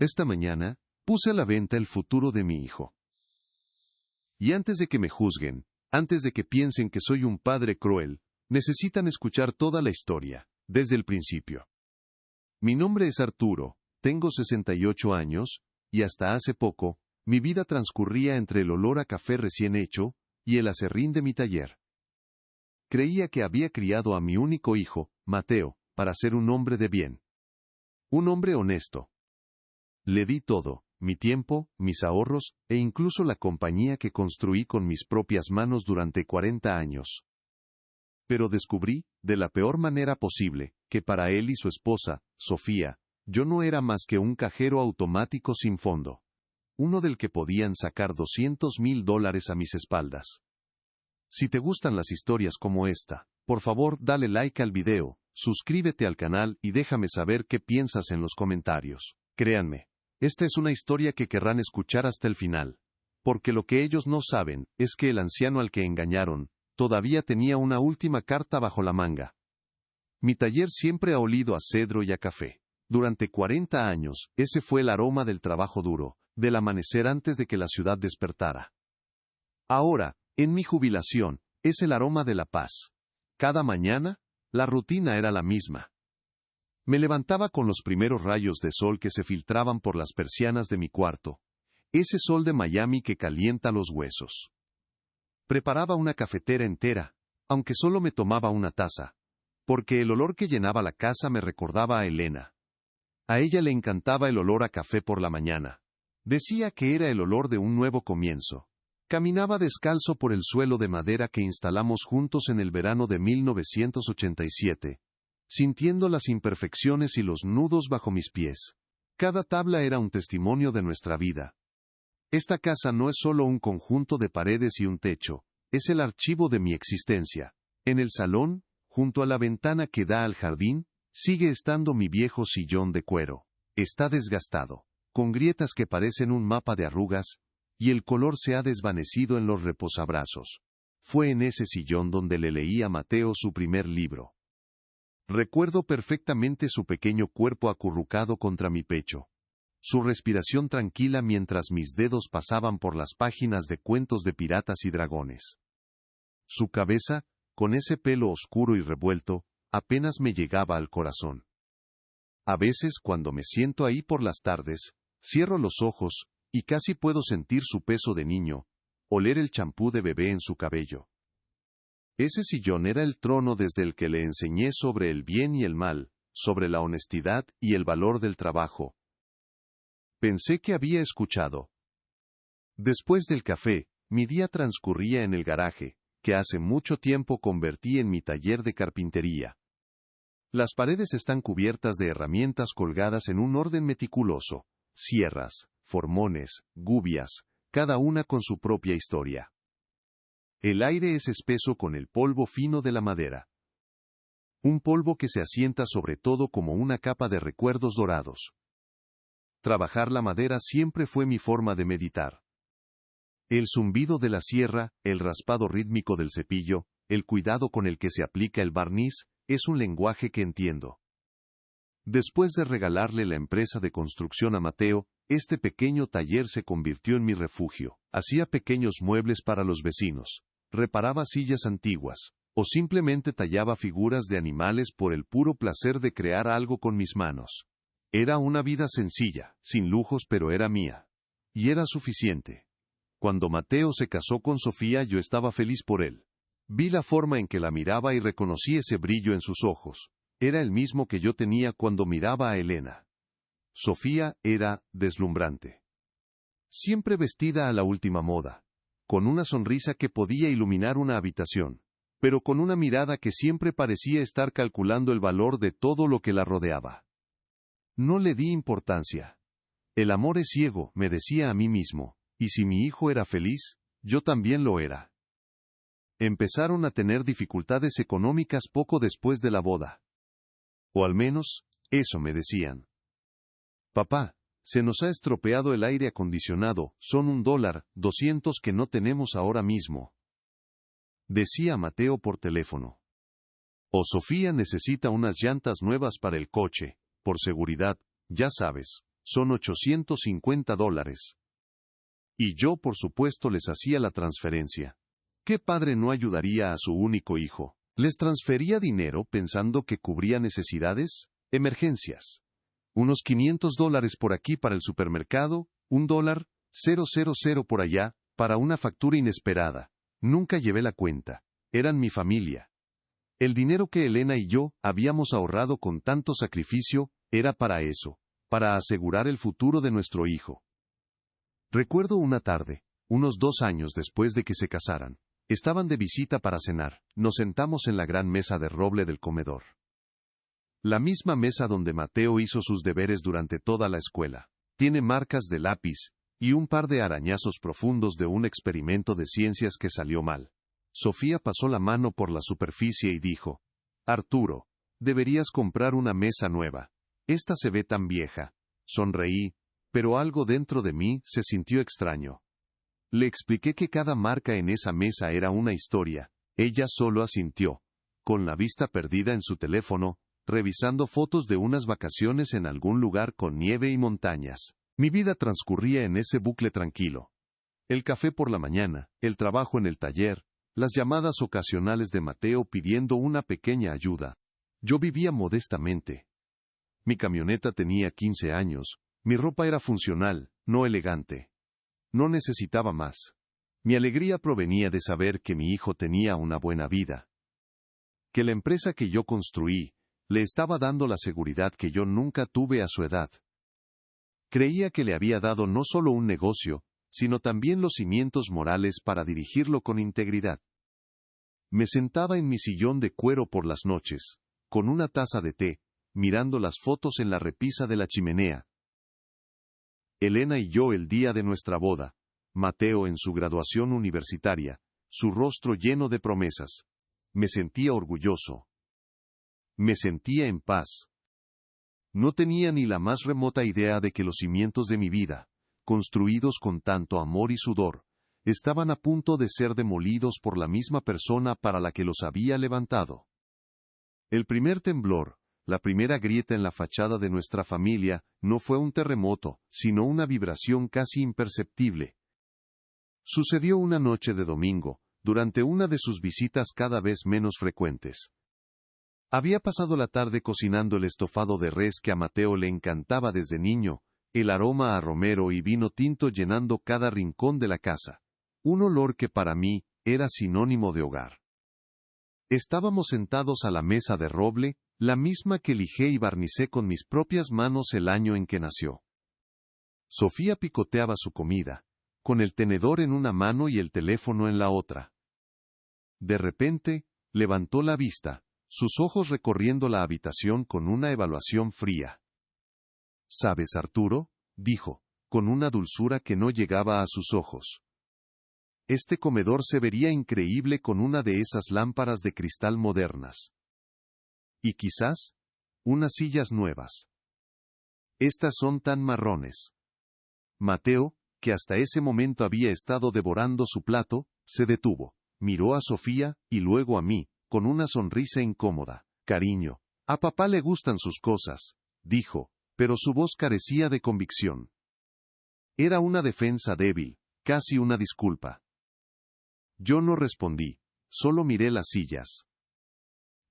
Esta mañana, puse a la venta el futuro de mi hijo. Y antes de que me juzguen, antes de que piensen que soy un padre cruel, necesitan escuchar toda la historia, desde el principio. Mi nombre es Arturo, tengo 68 años, y hasta hace poco, mi vida transcurría entre el olor a café recién hecho y el aserrín de mi taller. Creía que había criado a mi único hijo, Mateo, para ser un hombre de bien. Un hombre honesto. Le di todo, mi tiempo, mis ahorros, e incluso la compañía que construí con mis propias manos durante 40 años. Pero descubrí, de la peor manera posible, que para él y su esposa, Sofía, yo no era más que un cajero automático sin fondo. Uno del que podían sacar $200,000 a mis espaldas. Si te gustan las historias como esta, por favor dale like al video, suscríbete al canal y déjame saber qué piensas en los comentarios. Créanme, esta es una historia que querrán escuchar hasta el final. Porque lo que ellos no saben es que el anciano al que engañaron, todavía tenía una última carta bajo la manga. Mi taller siempre ha olido a cedro y a café. Durante 40 años, ese fue el aroma del trabajo duro, del amanecer antes de que la ciudad despertara. Ahora, en mi jubilación, es el aroma de la paz. Cada mañana, la rutina era la misma. Me levantaba con los primeros rayos de sol que se filtraban por las persianas de mi cuarto, ese sol de Miami que calienta los huesos. Preparaba una cafetera entera, aunque solo me tomaba una taza, porque el olor que llenaba la casa me recordaba a Elena. A ella le encantaba el olor a café por la mañana. Decía que era el olor de un nuevo comienzo. Caminaba descalzo por el suelo de madera que instalamos juntos en el verano de 1987, sintiendo las imperfecciones y los nudos bajo mis pies. Cada tabla era un testimonio de nuestra vida. Esta casa no es solo un conjunto de paredes y un techo, es el archivo de mi existencia. En el salón, junto a la ventana que da al jardín, sigue estando mi viejo sillón de cuero. Está desgastado, con grietas que parecen un mapa de arrugas, y el color se ha desvanecido en los reposabrazos. Fue en ese sillón donde le leí a Mateo su primer libro. Recuerdo perfectamente su pequeño cuerpo acurrucado contra mi pecho. Su respiración tranquila mientras mis dedos pasaban por las páginas de cuentos de piratas y dragones. Su cabeza, con ese pelo oscuro y revuelto, apenas me llegaba al corazón. A veces, cuando me siento ahí por las tardes, cierro los ojos, y casi puedo sentir su peso de niño, oler el champú de bebé en su cabello. Ese sillón era el trono desde el que le enseñé sobre el bien y el mal, sobre la honestidad y el valor del trabajo. Pensé que había escuchado. Después del café, mi día transcurría en el garaje, que hace mucho tiempo convertí en mi taller de carpintería. Las paredes están cubiertas de herramientas colgadas en un orden meticuloso, sierras, formones, gubias, cada una con su propia historia. El aire es espeso con el polvo fino de la madera. Un polvo que se asienta sobre todo como una capa de recuerdos dorados. Trabajar la madera siempre fue mi forma de meditar. El zumbido de la sierra, el raspado rítmico del cepillo, el cuidado con el que se aplica el barniz, es un lenguaje que entiendo. Después de regalarle la empresa de construcción a Mateo, este pequeño taller se convirtió en mi refugio. Hacía pequeños muebles para los vecinos, reparaba sillas antiguas, o simplemente tallaba figuras de animales por el puro placer de crear algo con mis manos. Era una vida sencilla, sin lujos, pero era mía. Y era suficiente. Cuando Mateo se casó con Sofía, yo estaba feliz por él. Vi la forma en que la miraba y reconocí ese brillo en sus ojos. Era el mismo que yo tenía cuando miraba a Elena. Sofía era deslumbrante. Siempre vestida a la última moda, con una sonrisa que podía iluminar una habitación, pero con una mirada que siempre parecía estar calculando el valor de todo lo que la rodeaba. No le di importancia. El amor es ciego, me decía a mí mismo, y si mi hijo era feliz, yo también lo era. Empezaron a tener dificultades económicas poco después de la boda. O al menos, eso me decían. Papá, se nos ha estropeado el aire acondicionado, son $1,200 que no tenemos ahora mismo. Decía Mateo por teléfono. O Sofía necesita unas llantas nuevas para el coche, por seguridad, ya sabes, Son $850. Y yo, por supuesto, les hacía la transferencia. ¿Qué padre no ayudaría a su único hijo? Les transfería dinero pensando que cubría necesidades, emergencias. Unos $500 por aquí para el supermercado, $1,000 por allá, para una factura inesperada. Nunca llevé la cuenta. Eran mi familia. El dinero que Elena y yo habíamos ahorrado con tanto sacrificio era para eso, para asegurar el futuro de nuestro hijo. Recuerdo una tarde, unos 2 años después de que se casaran. Estaban de visita para cenar. Nos sentamos en la gran mesa de roble del comedor. La misma mesa donde Mateo hizo sus deberes durante toda la escuela. Tiene marcas de lápiz y un par de arañazos profundos de un experimento de ciencias que salió mal. Sofía pasó la mano por la superficie y dijo: Arturo, deberías comprar una mesa nueva. Esta se ve tan vieja. Sonreí, pero algo dentro de mí se sintió extraño. Le expliqué que cada marca en esa mesa era una historia. Ella solo asintió, con la vista perdida en su teléfono, revisando fotos de unas vacaciones en algún lugar con nieve y montañas. Mi vida transcurría en ese bucle tranquilo. El café por la mañana, el trabajo en el taller, las llamadas ocasionales de Mateo pidiendo una pequeña ayuda. Yo vivía modestamente. Mi camioneta tenía 15 años, mi ropa era funcional, no elegante. No necesitaba más. Mi alegría provenía de saber que mi hijo tenía una buena vida. Que la empresa que yo construí le estaba dando la seguridad que yo nunca tuve a su edad. Creía que le había dado no solo un negocio, sino también los cimientos morales para dirigirlo con integridad. Me sentaba en mi sillón de cuero por las noches, con una taza de té, mirando las fotos en la repisa de la chimenea. Elena y yo el día de nuestra boda, Mateo en su graduación universitaria, su rostro lleno de promesas. Me sentía orgulloso. Me sentía en paz. No tenía ni la más remota idea de que los cimientos de mi vida, construidos con tanto amor y sudor, estaban a punto de ser demolidos por la misma persona para la que los había levantado. El primer temblor, la primera grieta en la fachada de nuestra familia, no fue un terremoto, sino una vibración casi imperceptible. Sucedió una noche de domingo, durante una de sus visitas cada vez menos frecuentes. Había pasado la tarde cocinando el estofado de res que a Mateo le encantaba desde niño, el aroma a romero y vino tinto llenando cada rincón de la casa. Un olor que para mí era sinónimo de hogar. Estábamos sentados a la mesa de roble, la misma que lijé y barnicé con mis propias manos el año en que nació. Sofía picoteaba su comida, con el tenedor en una mano y el teléfono en la otra. De repente, levantó la vista, sus ojos recorriendo la habitación con una evaluación fría. «¿Sabes, Arturo?», dijo, con una dulzura que no llegaba a sus ojos. Este comedor se vería increíble con una de esas lámparas de cristal modernas. Y quizás, unas sillas nuevas. Estas son tan marrones. Mateo, que hasta ese momento había estado devorando su plato, se detuvo, miró a Sofía y luego a mí, con una sonrisa incómoda. «Cariño, a papá le gustan sus cosas», dijo, pero su voz carecía de convicción. Era una defensa débil, casi una disculpa. Yo no respondí, solo miré las sillas.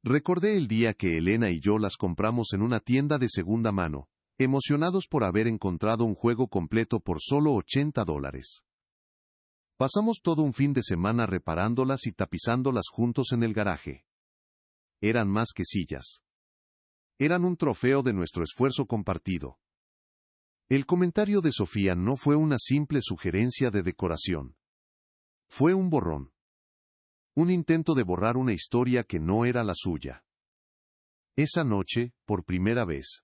Recordé el día que Elena y yo las compramos en una tienda de segunda mano, emocionados por haber encontrado un juego completo por solo $80. Pasamos todo un fin de semana reparándolas y tapizándolas juntos en el garaje. Eran más que sillas. Eran un trofeo de nuestro esfuerzo compartido. El comentario de Sofía no fue una simple sugerencia de decoración. Fue un borrón. Un intento de borrar una historia que no era la suya. Esa noche, por primera vez,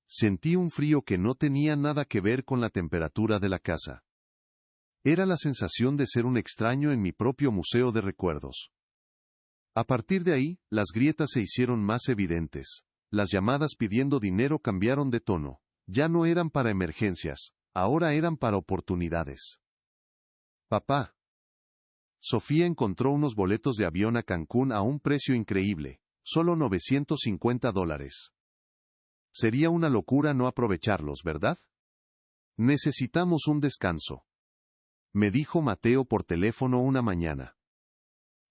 sentí un frío que no tenía nada que ver con la temperatura de la casa. Era la sensación de ser un extraño en mi propio museo de recuerdos. A partir de ahí, las grietas se hicieron más evidentes. Las llamadas pidiendo dinero cambiaron de tono. Ya no eran para emergencias, ahora eran para oportunidades. «Papá». Sofía encontró unos boletos de avión a Cancún a un precio increíble, solo $950. Sería una locura no aprovecharlos, ¿verdad? Necesitamos un descanso, me dijo Mateo por teléfono una mañana.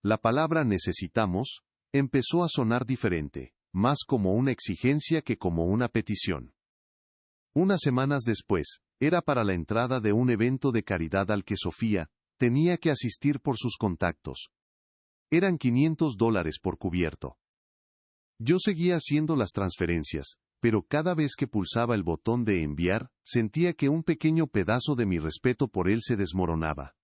La palabra necesitamos empezó a sonar diferente, más como una exigencia que como una petición. Unas semanas después, era para la entrada de un evento de caridad al que Sofía tenía que asistir por sus contactos. Eran $500 por cubierto. Yo seguía haciendo las transferencias, pero cada vez que pulsaba el botón de enviar, sentía que un pequeño pedazo de mi respeto por él se desmoronaba.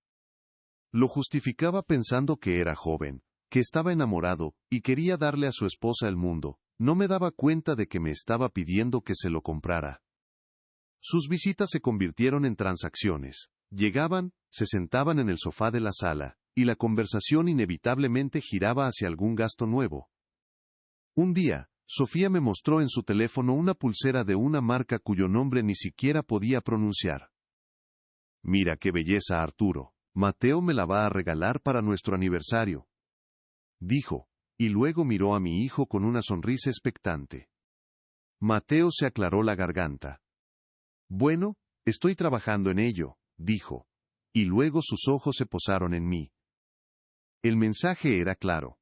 Lo justificaba pensando que era joven, que estaba enamorado, y quería darle a su esposa el mundo. No me daba cuenta de que me estaba pidiendo que se lo comprara. Sus visitas se convirtieron en transacciones. Llegaban, se sentaban en el sofá de la sala, y la conversación inevitablemente giraba hacia algún gasto nuevo. Un día, Sofía me mostró en su teléfono una pulsera de una marca cuyo nombre ni siquiera podía pronunciar. Mira qué belleza, Arturo. Mateo me la va a regalar para nuestro aniversario, dijo, y luego miró a mi hijo con una sonrisa expectante. Mateo se aclaró la garganta. Bueno, estoy trabajando en ello, dijo, y luego sus ojos se posaron en mí. El mensaje era claro.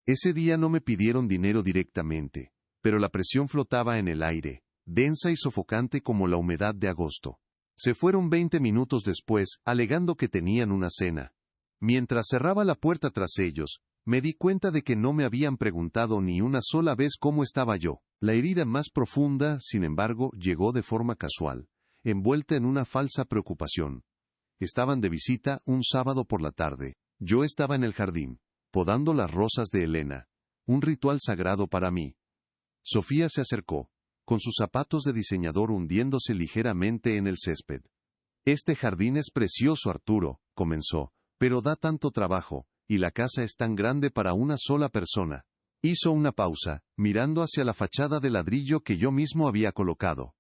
Ese día no me pidieron dinero directamente, pero la presión flotaba en el aire, densa y sofocante como la humedad de agosto. Se fueron 20 minutos después, alegando que tenían una cena. Mientras cerraba la puerta tras ellos, me di cuenta de que no me habían preguntado ni una sola vez cómo estaba yo. La herida más profunda, sin embargo, llegó de forma casual, envuelta en una falsa preocupación. Estaban de visita un sábado por la tarde. Yo estaba en el jardín, podando las rosas de Elena, un ritual sagrado para mí. Sofía se acercó, con sus zapatos de diseñador hundiéndose ligeramente en el césped. Este jardín es precioso, Arturo, comenzó, pero da tanto trabajo, y la casa es tan grande para una sola persona. Hizo una pausa, mirando hacia la fachada de ladrillo que yo mismo había colocado.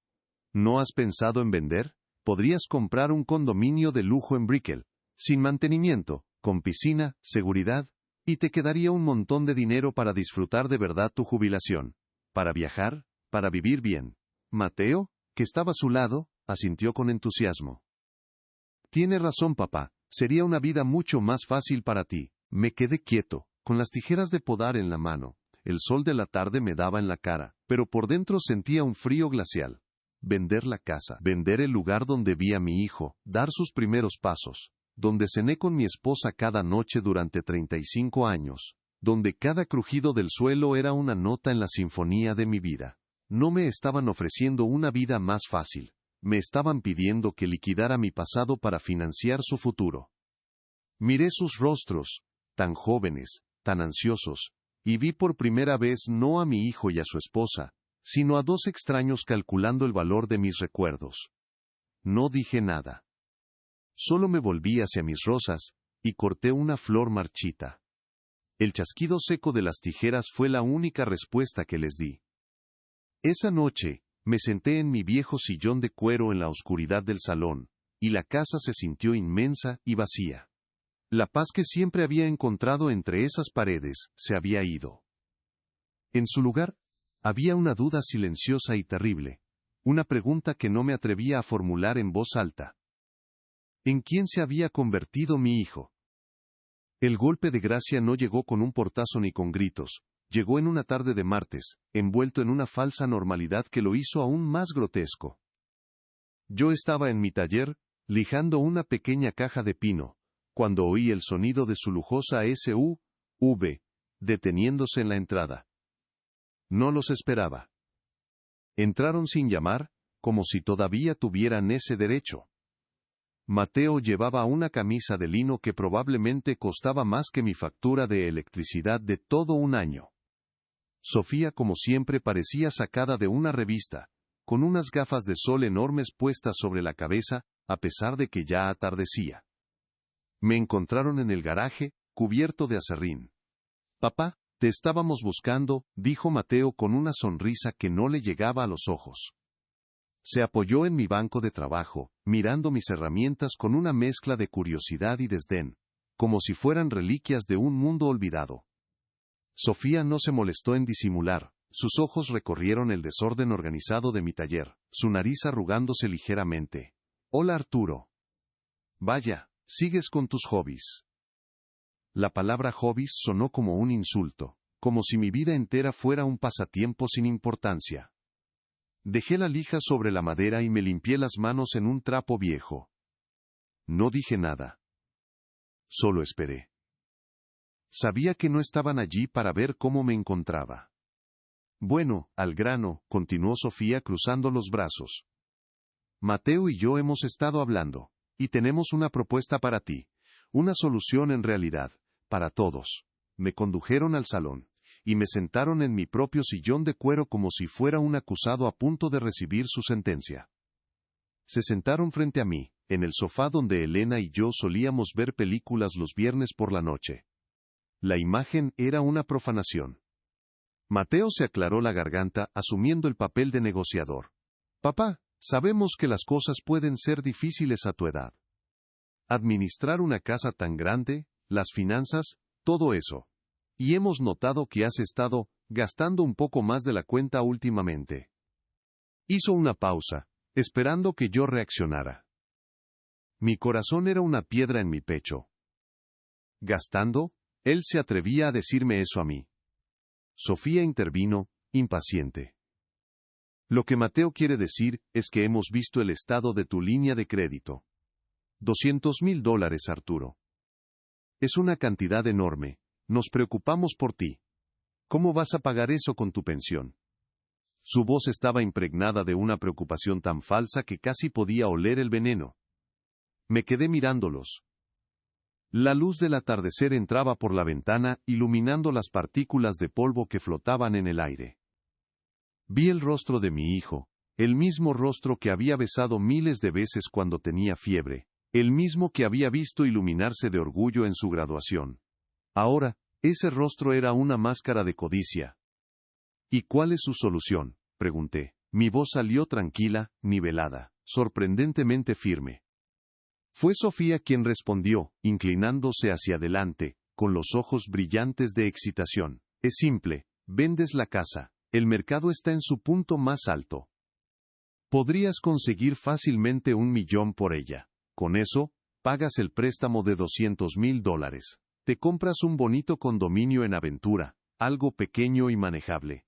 ¿No has pensado en vender? Podrías comprar un condominio de lujo en Brickell, sin mantenimiento, con piscina, seguridad, y te quedaría un montón de dinero para disfrutar de verdad tu jubilación. Para viajar, para vivir bien. Mateo, que estaba a su lado, asintió con entusiasmo. Tiene razón, papá, sería una vida mucho más fácil para ti. Me quedé quieto, con las tijeras de podar en la mano. El sol de la tarde me daba en la cara, pero por dentro sentía un frío glacial. Vender la casa, vender el lugar donde vi a mi hijo, dar sus primeros pasos, donde cené con mi esposa cada noche durante 35 años, donde cada crujido del suelo era una nota en la sinfonía de mi vida. No me estaban ofreciendo una vida más fácil, me estaban pidiendo que liquidara mi pasado para financiar su futuro. Miré sus rostros, tan jóvenes, tan ansiosos, y vi por primera vez no a mi hijo y a su esposa, sino a dos extraños calculando el valor de mis recuerdos. No dije nada. Solo me volví hacia mis rosas, y corté una flor marchita. El chasquido seco de las tijeras fue la única respuesta que les di. Esa noche, me senté en mi viejo sillón de cuero en la oscuridad del salón, y la casa se sintió inmensa y vacía. La paz que siempre había encontrado entre esas paredes se había ido. En su lugar, había una duda silenciosa y terrible, una pregunta que no me atrevía a formular en voz alta. ¿En quién se había convertido mi hijo? El golpe de gracia no llegó con un portazo ni con gritos. Llegó en una tarde de martes, envuelto en una falsa normalidad que lo hizo aún más grotesco. Yo estaba en mi taller, lijando una pequeña caja de pino, cuando oí el sonido de su lujosa SUV, deteniéndose en la entrada. No los esperaba. Entraron sin llamar, como si todavía tuvieran ese derecho. Mateo llevaba una camisa de lino que probablemente costaba más que mi factura de electricidad de todo un año. Sofía, como siempre, parecía sacada de una revista, con unas gafas de sol enormes puestas sobre la cabeza, a pesar de que ya atardecía. Me encontraron en el garaje, cubierto de aserrín. «Papá, te estábamos buscando», dijo Mateo con una sonrisa que no le llegaba a los ojos. Se apoyó en mi banco de trabajo, mirando mis herramientas con una mezcla de curiosidad y desdén, como si fueran reliquias de un mundo olvidado. Sofía no se molestó en disimular, sus ojos recorrieron el desorden organizado de mi taller. su nariz arrugándose ligeramente. Hola Arturo. Vaya, sigues con tus hobbies. La palabra hobbies sonó como un insulto, como si mi vida entera fuera un pasatiempo sin importancia. Dejé la lija sobre la madera y me limpié las manos en un trapo viejo. No dije nada. Solo esperé. Sabía que no estaban allí para ver cómo me encontraba. Bueno, al grano, continuó Sofía cruzando los brazos. Mateo y yo hemos estado hablando, y tenemos una propuesta para ti, una solución en realidad, para todos. Me condujeron al salón, y me sentaron en mi propio sillón de cuero como si fuera un acusado a punto de recibir su sentencia. Se sentaron frente a mí, en el sofá donde Elena y yo solíamos ver películas los viernes por la noche. La imagen era una profanación. Mateo se aclaró la garganta asumiendo el papel de negociador. Papá, sabemos que las cosas pueden ser difíciles a tu edad. Administrar una casa tan grande, las finanzas, todo eso. Y hemos notado que has estado gastando un poco más de la cuenta últimamente. Hizo una pausa, esperando que yo reaccionara. Mi corazón era una piedra en mi pecho. ¿Gastando? Él se atrevía a decirme eso a mí. Sofía intervino, impaciente. Lo que Mateo quiere decir es que hemos visto el estado de tu línea de crédito. $200,000, Arturo. Es una cantidad enorme. Nos preocupamos por ti. ¿Cómo vas a pagar eso con tu pensión? Su voz estaba impregnada de una preocupación tan falsa que casi podía oler el veneno. Me quedé mirándolos. La luz del atardecer entraba por la ventana, iluminando las partículas de polvo que flotaban en el aire. Vi el rostro de mi hijo, el mismo rostro que había besado miles de veces cuando tenía fiebre, el mismo que había visto iluminarse de orgullo en su graduación. Ahora, ese rostro era una máscara de codicia. ¿Y cuál es su solución?, pregunté. Mi voz salió tranquila, nivelada, sorprendentemente firme. Fue Sofía quien respondió, inclinándose hacia adelante, con los ojos brillantes de excitación. Es simple, vendes la casa, el mercado está en su punto más alto. Podrías conseguir fácilmente $1 millón por ella. Con eso, pagas el préstamo de $200,000. Te compras un bonito condominio en Aventura, algo pequeño y manejable.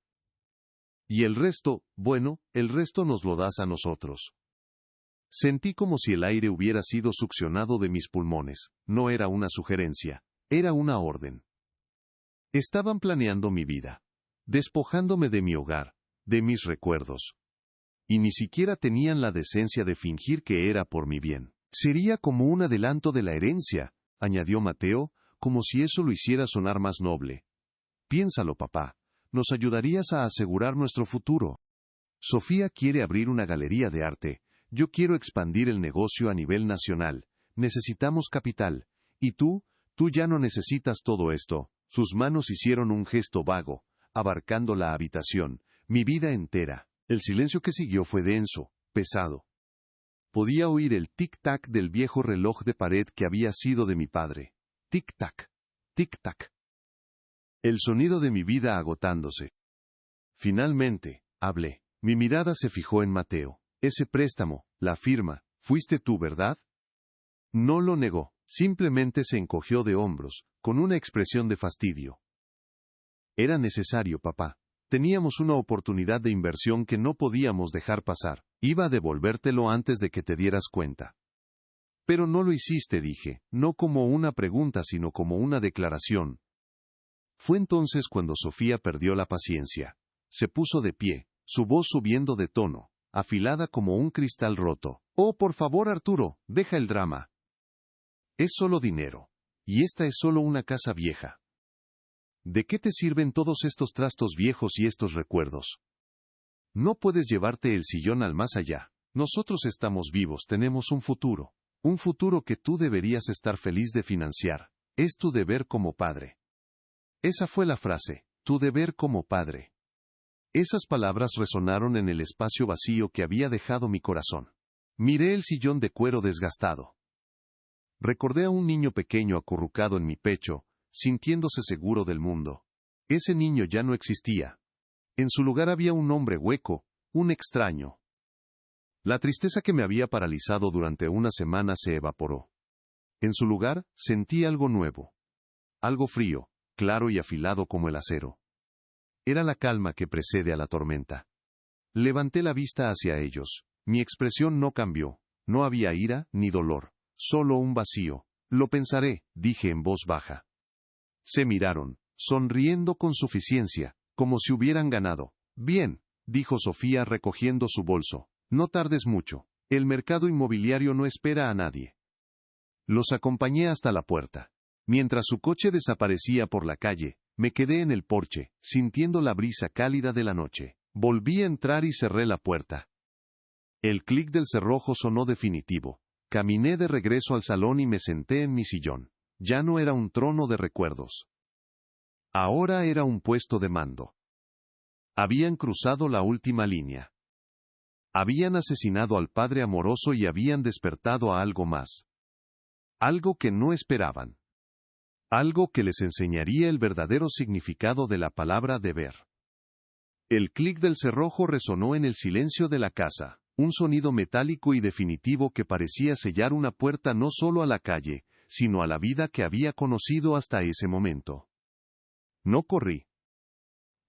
Y el resto, bueno, el resto nos lo das a nosotros. Sentí como si el aire hubiera sido succionado de mis pulmones. No era una sugerencia, era una orden. Estaban planeando mi vida, despojándome de mi hogar, de mis recuerdos. Y ni siquiera tenían la decencia de fingir que era por mi bien. Sería como un adelanto de la herencia, añadió Mateo, como si eso lo hiciera sonar más noble. Piénsalo, papá, nos ayudarías a asegurar nuestro futuro. Sofía quiere abrir una galería de arte. Yo quiero expandir el negocio a nivel nacional. Necesitamos capital. Y tú ya no necesitas todo esto. Sus manos hicieron un gesto vago, abarcando la habitación, mi vida entera. El silencio que siguió fue denso, pesado. Podía oír el tic-tac del viejo reloj de pared que había sido de mi padre. Tic-tac, tic-tac. El sonido de mi vida agotándose. Finalmente, hablé. Mi mirada se fijó en Mateo. Ese préstamo, la firma, fuiste tú, ¿verdad? No lo negó, simplemente se encogió de hombros, con una expresión de fastidio. Era necesario, papá. Teníamos una oportunidad de inversión que no podíamos dejar pasar. Iba a devolvértelo antes de que te dieras cuenta. Pero no lo hiciste, dije, no como una pregunta sino como una declaración. Fue entonces cuando Sofía perdió la paciencia. Se puso de pie, su voz subiendo de tono, afilada como un cristal roto. Oh, por favor, Arturo, deja el drama. Es solo dinero. Y esta es solo una casa vieja. ¿De qué te sirven todos estos trastos viejos y estos recuerdos? No puedes llevarte el sillón al más allá. Nosotros estamos vivos, tenemos un futuro. Un futuro que tú deberías estar feliz de financiar. Es tu deber como padre. Esa fue la frase, tu deber como padre. Esas palabras resonaron en el espacio vacío que había dejado mi corazón. Miré el sillón de cuero desgastado. Recordé a un niño pequeño acurrucado en mi pecho, sintiéndose seguro del mundo. Ese niño ya no existía. En su lugar había un hombre hueco, un extraño. La tristeza que me había paralizado durante una semana se evaporó. En su lugar, sentí algo nuevo. Algo frío, claro y afilado como el acero. Era la calma que precede a la tormenta. Levanté la vista hacia ellos. Mi expresión no cambió. No había ira ni dolor. Solo un vacío. Lo pensaré, dije en voz baja. Se miraron, sonriendo con suficiencia, como si hubieran ganado. Bien, dijo Sofía recogiendo su bolso. No tardes mucho. El mercado inmobiliario no espera a nadie. Los acompañé hasta la puerta. Mientras su coche desaparecía por la calle, me quedé en el porche, sintiendo la brisa cálida de la noche. Volví a entrar y cerré la puerta. El clic del cerrojo sonó definitivo. Caminé de regreso al salón y me senté en mi sillón. Ya no era un trono de recuerdos. Ahora era un puesto de mando. Habían cruzado la última línea. Habían asesinado al padre amoroso y habían despertado a algo más. Algo que no esperaban. Algo que les enseñaría el verdadero significado de la palabra deber. El clic del cerrojo resonó en el silencio de la casa, un sonido metálico y definitivo que parecía sellar una puerta no solo a la calle, sino a la vida que había conocido hasta ese momento. No corrí.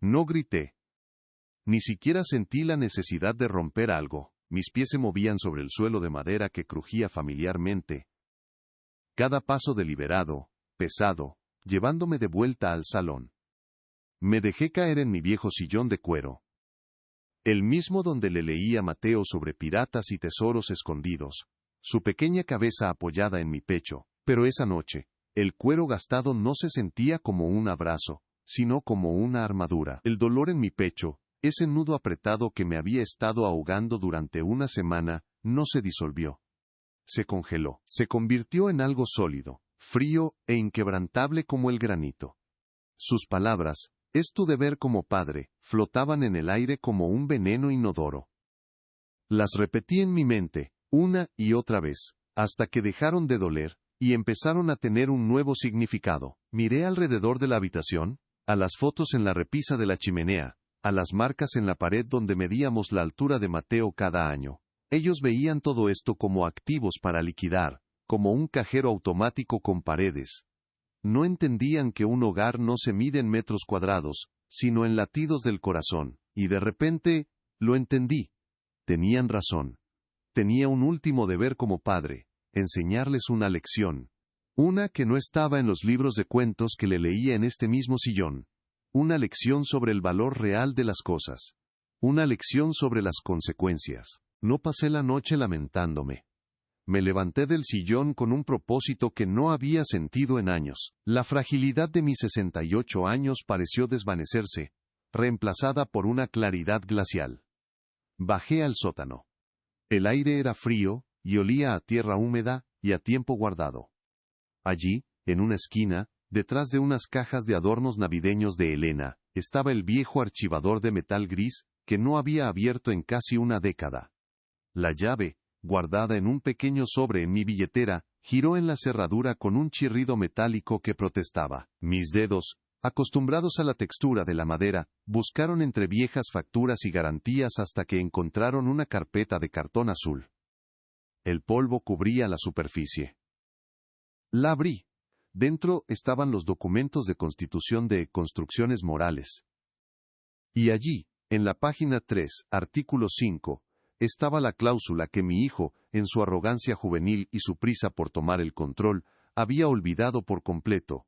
No grité. Ni siquiera sentí la necesidad de romper algo. Mis pies se movían sobre el suelo de madera que crujía familiarmente. Cada paso deliberado, pesado, llevándome de vuelta al salón. Me dejé caer en mi viejo sillón de cuero. El mismo donde le leía a Mateo sobre piratas y tesoros escondidos. Su pequeña cabeza apoyada en mi pecho, pero esa noche, el cuero gastado no se sentía como un abrazo, sino como una armadura. El dolor en mi pecho, ese nudo apretado que me había estado ahogando durante una semana, no se disolvió. Se congeló, se convirtió en algo sólido, frío e inquebrantable como el granito. Sus palabras, es tu deber como padre, flotaban en el aire como un veneno inodoro. Las repetí en mi mente, una y otra vez, hasta que dejaron de doler, y empezaron a tener un nuevo significado. Miré alrededor de la habitación, a las fotos en la repisa de la chimenea, a las marcas en la pared donde medíamos la altura de Mateo cada año. Ellos veían todo esto como activos para liquidar, como un cajero automático con paredes. No entendían que un hogar no se mide en metros cuadrados, sino en latidos del corazón, y de repente, lo entendí. Tenían razón. Tenía un último deber como padre, enseñarles una lección. Una que no estaba en los libros de cuentos que le leía en este mismo sillón. Una lección sobre el valor real de las cosas. Una lección sobre las consecuencias. No pasé la noche lamentándome. Me levanté del sillón con un propósito que no había sentido en años. La fragilidad de mis 68 años pareció desvanecerse, reemplazada por una claridad glacial. Bajé al sótano. El aire era frío, y olía a tierra húmeda y a tiempo guardado. Allí, en una esquina, detrás de unas cajas de adornos navideños de Elena, estaba el viejo archivador de metal gris, que no había abierto en casi una década. La llave, guardada en un pequeño sobre en mi billetera, giró en la cerradura con un chirrido metálico que protestaba. Mis dedos, acostumbrados a la textura de la madera, buscaron entre viejas facturas y garantías hasta que encontraron una carpeta de cartón azul. El polvo cubría la superficie. La abrí. Dentro estaban los documentos de constitución de Construcciones Morales. Y allí, en la página 3, artículo 5, estaba la cláusula que mi hijo, en su arrogancia juvenil y su prisa por tomar el control, había olvidado por completo.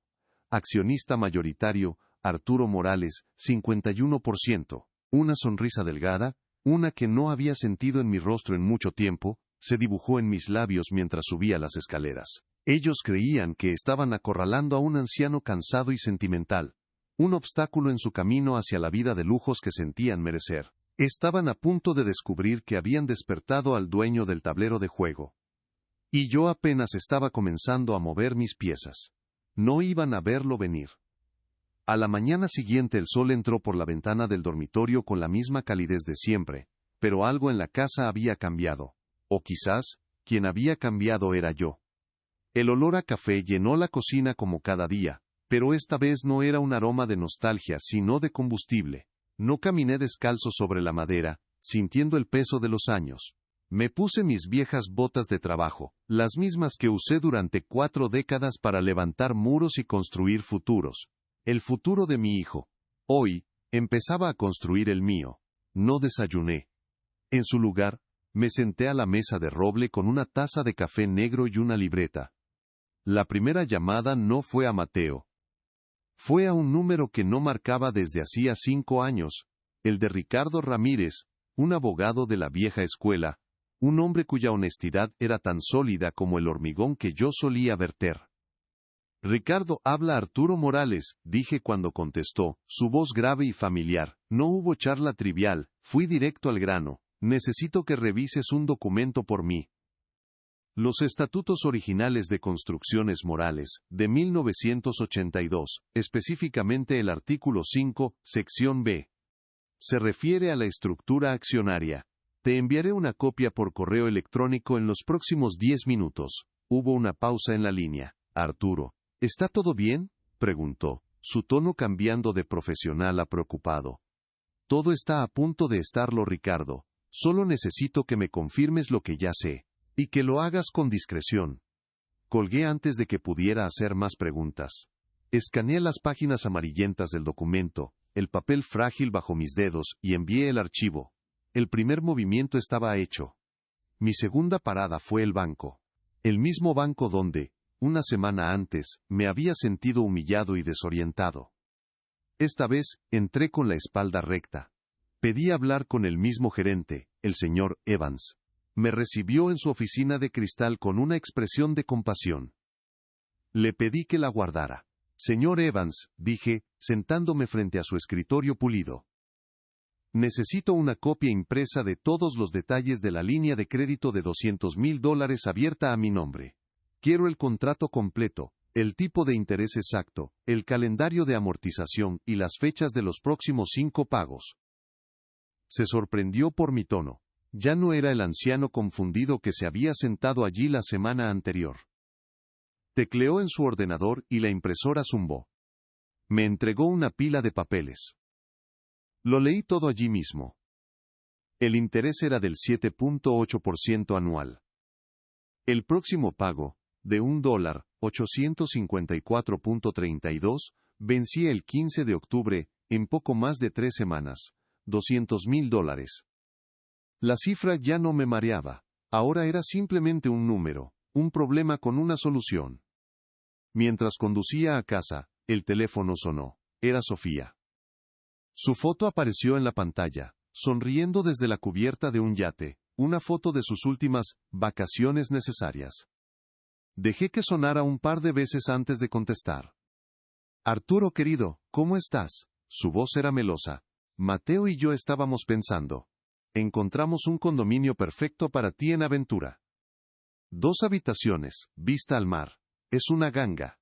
Accionista mayoritario, Arturo Morales, 51%. Una sonrisa delgada, una que no había sentido en mi rostro en mucho tiempo, se dibujó en mis labios mientras subía las escaleras. Ellos creían que estaban acorralando a un anciano cansado y sentimental, un obstáculo en su camino hacia la vida de lujos que sentían merecer. Estaban a punto de descubrir que habían despertado al dueño del tablero de juego. Y yo apenas estaba comenzando a mover mis piezas. No iban a verlo venir. A la mañana siguiente el sol entró por la ventana del dormitorio con la misma calidez de siempre, pero algo en la casa había cambiado. O quizás, quien había cambiado era yo. El olor a café llenó la cocina como cada día, pero esta vez no era un aroma de nostalgia sino de combustible. No caminé descalzo sobre la madera, sintiendo el peso de los años. Me puse mis viejas botas de trabajo, las mismas que usé durante 4 décadas para levantar muros y construir futuros. El futuro de mi hijo. Hoy, empezaba a construir el mío. No desayuné. En su lugar, me senté a la mesa de roble con una taza de café negro y una libreta. La primera llamada no fue a Mateo. Fue a un número que no marcaba desde hacía 5 años, el de Ricardo Ramírez, un abogado de la vieja escuela, un hombre cuya honestidad era tan sólida como el hormigón que yo solía verter. Ricardo, habla Arturo Morales, dije cuando contestó, su voz grave y familiar. No hubo charla trivial, fui directo al grano. Necesito que revises un documento por mí. Los Estatutos Originales de Construcciones Morales, de 1982, específicamente el artículo 5, sección B. Se refiere a la estructura accionaria. Te enviaré una copia por correo electrónico en los próximos 10 minutos. Hubo una pausa en la línea. Arturo, ¿está todo bien?, preguntó, su tono cambiando de profesional a preocupado. Todo está a punto de estarlo, Ricardo. Solo necesito que me confirmes lo que ya sé. Y que lo hagas con discreción. Colgué antes de que pudiera hacer más preguntas. Escaneé las páginas amarillentas del documento, el papel frágil bajo mis dedos, y envié el archivo. El primer movimiento estaba hecho. Mi segunda parada fue el banco. El mismo banco donde, una semana antes, me había sentido humillado y desorientado. Esta vez, entré con la espalda recta. Pedí hablar con el mismo gerente, el señor Evans. Me recibió en su oficina de cristal con una expresión de compasión. Le pedí que la guardara. Señor Evans, dije, sentándome frente a su escritorio pulido. Necesito una copia impresa de todos los detalles de la línea de crédito de $200,000 abierta a mi nombre. Quiero el contrato completo, el tipo de interés exacto, el calendario de amortización y las fechas de los próximos 5 pagos. Se sorprendió por mi tono. Ya no era el anciano confundido que se había sentado allí la semana anterior. Tecleó en su ordenador y la impresora zumbó. Me entregó una pila de papeles. Lo leí todo allí mismo. El interés era del 7.8% anual. El próximo pago, de $1,854.32, vencía el 15 de octubre, en poco más de 3 semanas, $200,000. La cifra ya no me mareaba. Ahora era simplemente un número, un problema con una solución. Mientras conducía a casa, el teléfono sonó. Era Sofía. Su foto apareció en la pantalla, sonriendo desde la cubierta de un yate, una foto de sus últimas vacaciones necesarias. Dejé que sonara un par de veces antes de contestar. Arturo querido, ¿cómo estás? Su voz era melosa. Mateo y yo estábamos pensando. Encontramos un condominio perfecto para ti en Aventura. 2 habitaciones, vista al mar. Es una ganga.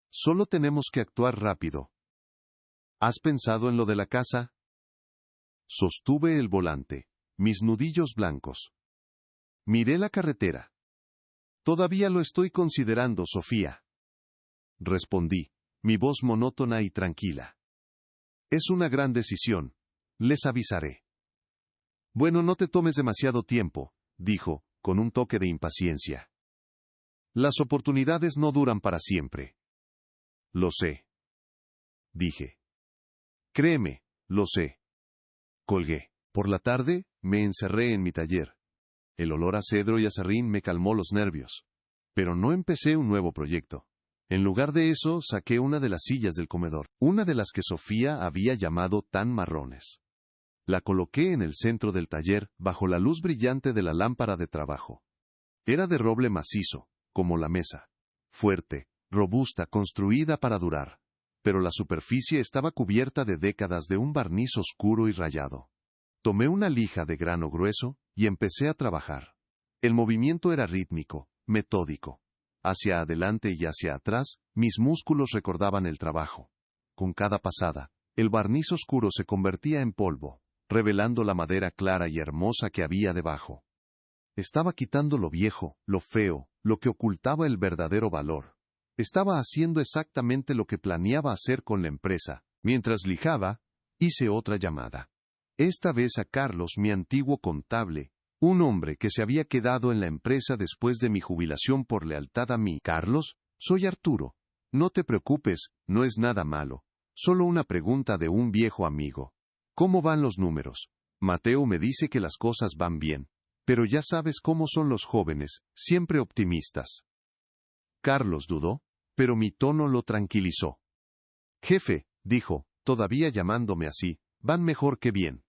Solo tenemos que actuar rápido. ¿Has pensado en lo de la casa? Sostuve el volante, mis nudillos blancos. Miré la carretera. Todavía lo estoy considerando, Sofía. Respondí, mi voz monótona y tranquila. Es una gran decisión. Les avisaré. Bueno, no te tomes demasiado tiempo, dijo, con un toque de impaciencia. Las oportunidades no duran para siempre. Lo sé. Dije. Créeme, lo sé. Colgué. Por la tarde, me encerré en mi taller. El olor a cedro y aserrín me calmó los nervios. Pero no empecé un nuevo proyecto. En lugar de eso, saqué una de las sillas del comedor, una de las que Sofía había llamado tan marrones. La coloqué en el centro del taller, bajo la luz brillante de la lámpara de trabajo. Era de roble macizo, como la mesa. Fuerte, robusta, construida para durar. Pero la superficie estaba cubierta de décadas de un barniz oscuro y rayado. Tomé una lija de grano grueso, y empecé a trabajar. El movimiento era rítmico, metódico. Hacia adelante y hacia atrás, mis músculos recordaban el trabajo. Con cada pasada, el barniz oscuro se convertía en polvo, revelando la madera clara y hermosa que había debajo. Estaba quitando lo viejo, lo feo, lo que ocultaba el verdadero valor. Estaba haciendo exactamente lo que planeaba hacer con la empresa. Mientras lijaba, hice otra llamada. Esta vez a Carlos, mi antiguo contable, Un hombre que se había quedado en la empresa después de mi jubilación por lealtad a mí. Carlos, soy Arturo. No te preocupes, no es nada malo. Solo una pregunta de un viejo amigo. ¿Cómo van los números? Mateo me dice que las cosas van bien. Pero ya sabes cómo son los jóvenes, siempre optimistas. Carlos dudó, pero mi tono lo tranquilizó. Jefe, dijo, todavía llamándome así, van mejor que bien.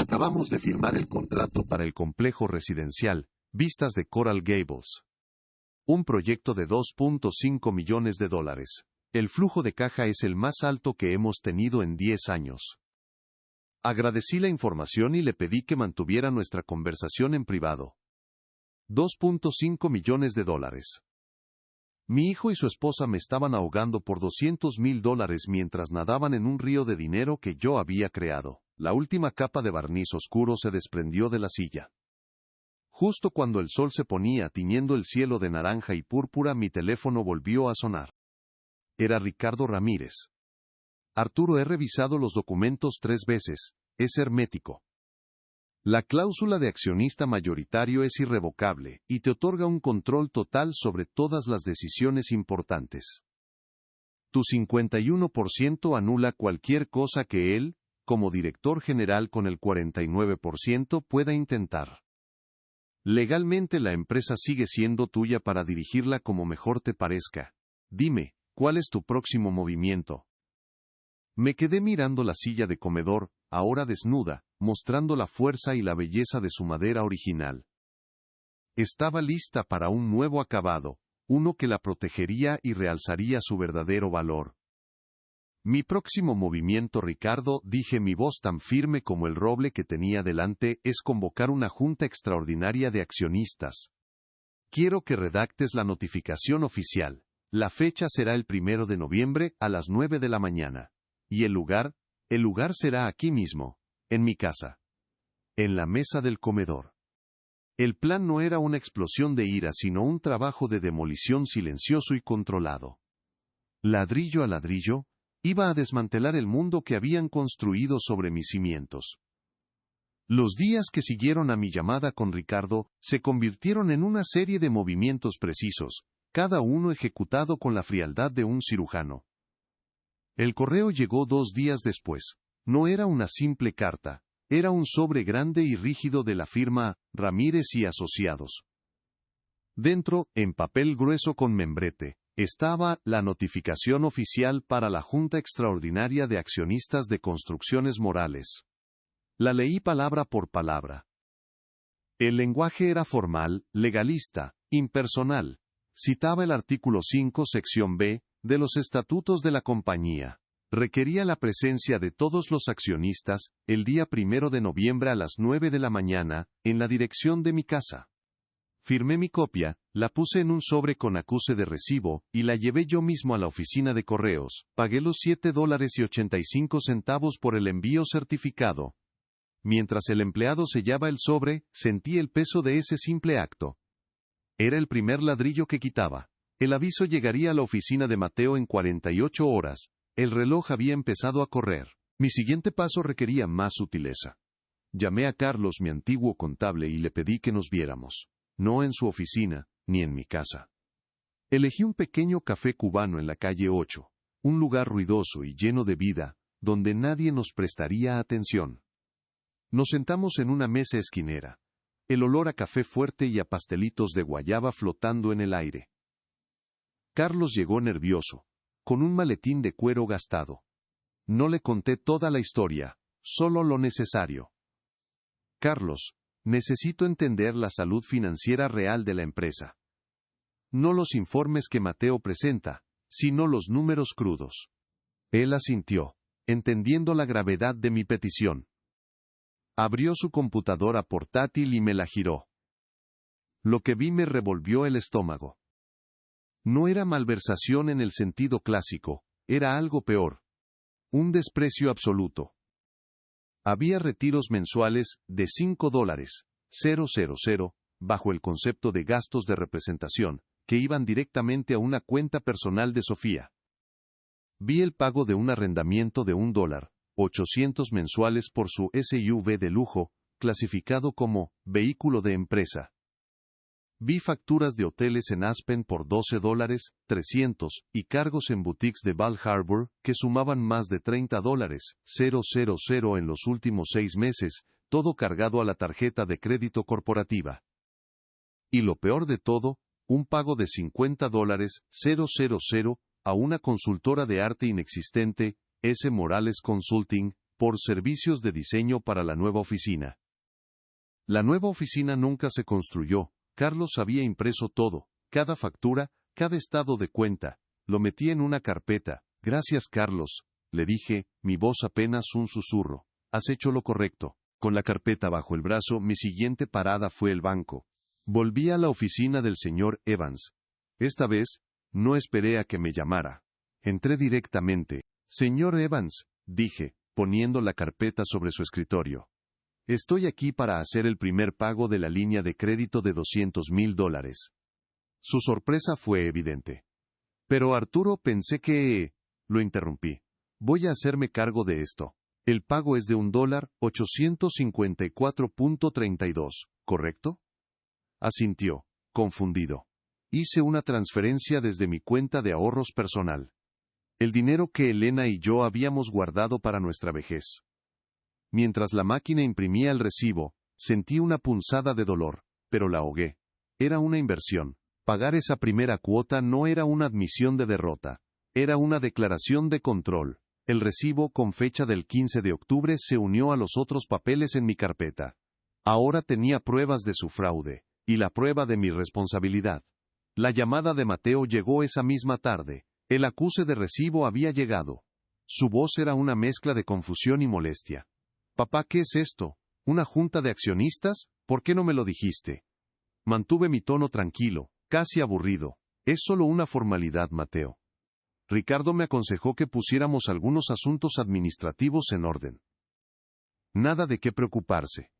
Acabamos de firmar el contrato para el complejo residencial, Vistas de Coral Gables. Un proyecto de $2.5 millones. El flujo de caja es el más alto que hemos tenido en 10 años. Agradecí la información y le pedí que mantuviera nuestra conversación en privado. $2.5 millones. Mi hijo y su esposa me estaban ahogando por $200,000 mientras nadaban en un río de dinero que yo había creado. La última capa de barniz oscuro se desprendió de la silla. Justo cuando el sol se ponía tiñendo el cielo de naranja y púrpura, mi teléfono volvió a sonar. Era Ricardo Ramírez. Arturo, he revisado los documentos 3 veces, es hermético. La cláusula de accionista mayoritario es irrevocable y te otorga un control total sobre todas las decisiones importantes. Tu 51% anula cualquier cosa que él, como director general con el 49%, pueda intentar. Legalmente la empresa sigue siendo tuya para dirigirla como mejor te parezca. Dime, ¿cuál es tu próximo movimiento? Me quedé mirando la silla de comedor, ahora desnuda, mostrando la fuerza y la belleza de su madera original. Estaba lista para un nuevo acabado, uno que la protegería y realzaría su verdadero valor. Mi próximo movimiento, Ricardo, dije, mi voz tan firme como el roble que tenía delante, es convocar una junta extraordinaria de accionistas. Quiero que redactes la notificación oficial. La fecha será el 1 de noviembre a las 9 de la mañana. ¿Y el lugar? El lugar será aquí mismo, en mi casa. En la mesa del comedor. El plan no era una explosión de ira, sino un trabajo de demolición silencioso y controlado. Ladrillo a ladrillo, iba a desmantelar el mundo que habían construido sobre mis cimientos. Los días que siguieron a mi llamada con Ricardo se convirtieron en una serie de movimientos precisos, cada uno ejecutado con la frialdad de un cirujano. El correo llegó 2 días después. No era una simple carta, era un sobre grande y rígido de la firma Ramírez y Asociados. Dentro, en papel grueso con membrete, estaba la notificación oficial para la Junta Extraordinaria de Accionistas de Construcciones Morales. La leí palabra por palabra. El lenguaje era formal, legalista, impersonal. Citaba el artículo 5, sección B, de los estatutos de la compañía. Requería la presencia de todos los accionistas, el día 1 de noviembre a las 9 de la mañana, en la dirección de mi casa. Firmé mi copia, la puse en un sobre con acuse de recibo, y la llevé yo mismo a la oficina de correos. Pagué los $7.85 por el envío certificado. Mientras el empleado sellaba el sobre, sentí el peso de ese simple acto. Era el primer ladrillo que quitaba. El aviso llegaría a la oficina de Mateo en 48 horas. El reloj había empezado a correr. Mi siguiente paso requería más sutileza. Llamé a Carlos, mi antiguo contable, y le pedí que nos viéramos. No en su oficina, ni en mi casa. Elegí un pequeño café cubano en la calle 8, un lugar ruidoso y lleno de vida, donde nadie nos prestaría atención. Nos sentamos en una mesa esquinera, el olor a café fuerte y a pastelitos de guayaba flotando en el aire. Carlos llegó nervioso, con un maletín de cuero gastado. No le conté toda la historia, solo lo necesario. Carlos, necesito entender la salud financiera real de la empresa. No los informes que Mateo presenta, sino los números crudos. Él asintió, entendiendo la gravedad de mi petición. Abrió su computadora portátil y me la giró. Lo que vi me revolvió el estómago. No era malversación en el sentido clásico, era algo peor. Un desprecio absoluto. Había retiros mensuales de $5,000, bajo el concepto de gastos de representación, que iban directamente a una cuenta personal de Sofía. Vi el pago de un arrendamiento de $1,800 mensuales por su SUV de lujo, clasificado como vehículo de empresa. Vi facturas de hoteles en Aspen por $12,300 y cargos en boutiques de Bal Harbour que sumaban más de $30,000 en los últimos 6 meses, todo cargado a la tarjeta de crédito corporativa. Y lo peor de todo, un pago de $50,000 a una consultora de arte inexistente, S. Morales Consulting, por servicios de diseño para la nueva oficina. La nueva oficina nunca se construyó. Carlos había impreso todo, cada factura, cada estado de cuenta, lo metí en una carpeta. Gracias, Carlos, le dije, mi voz apenas un susurro. Has hecho lo correcto. Con la carpeta bajo el brazo, mi siguiente parada fue el banco. Volví a la oficina del señor Evans. Esta vez, no esperé a que me llamara. Entré directamente. Señor Evans, dije, poniendo la carpeta sobre su escritorio. Estoy aquí para hacer el primer pago de la línea de crédito de $200,000. Su sorpresa fue evidente. Pero Arturo, pensé que... Lo interrumpí. Voy a hacerme cargo de esto. El pago es de $1,854.32, ¿correcto? Asintió, confundido. Hice una transferencia desde mi cuenta de ahorros personal. El dinero que Elena y yo habíamos guardado para nuestra vejez. Mientras la máquina imprimía el recibo, sentí una punzada de dolor, pero la ahogué. Era una inversión. Pagar esa primera cuota no era una admisión de derrota. Era una declaración de control. El recibo con fecha del 15 de octubre se unió a los otros papeles en mi carpeta. Ahora tenía pruebas de su fraude, y la prueba de mi responsabilidad. La llamada de Mateo llegó esa misma tarde. El acuse de recibo había llegado. Su voz era una mezcla de confusión y molestia. Papá, ¿qué es esto? ¿Una junta de accionistas? ¿Por qué no me lo dijiste? Mantuve mi tono tranquilo, casi aburrido. Es solo una formalidad, Mateo. Ricardo me aconsejó que pusiéramos algunos asuntos administrativos en orden. Nada de qué preocuparse.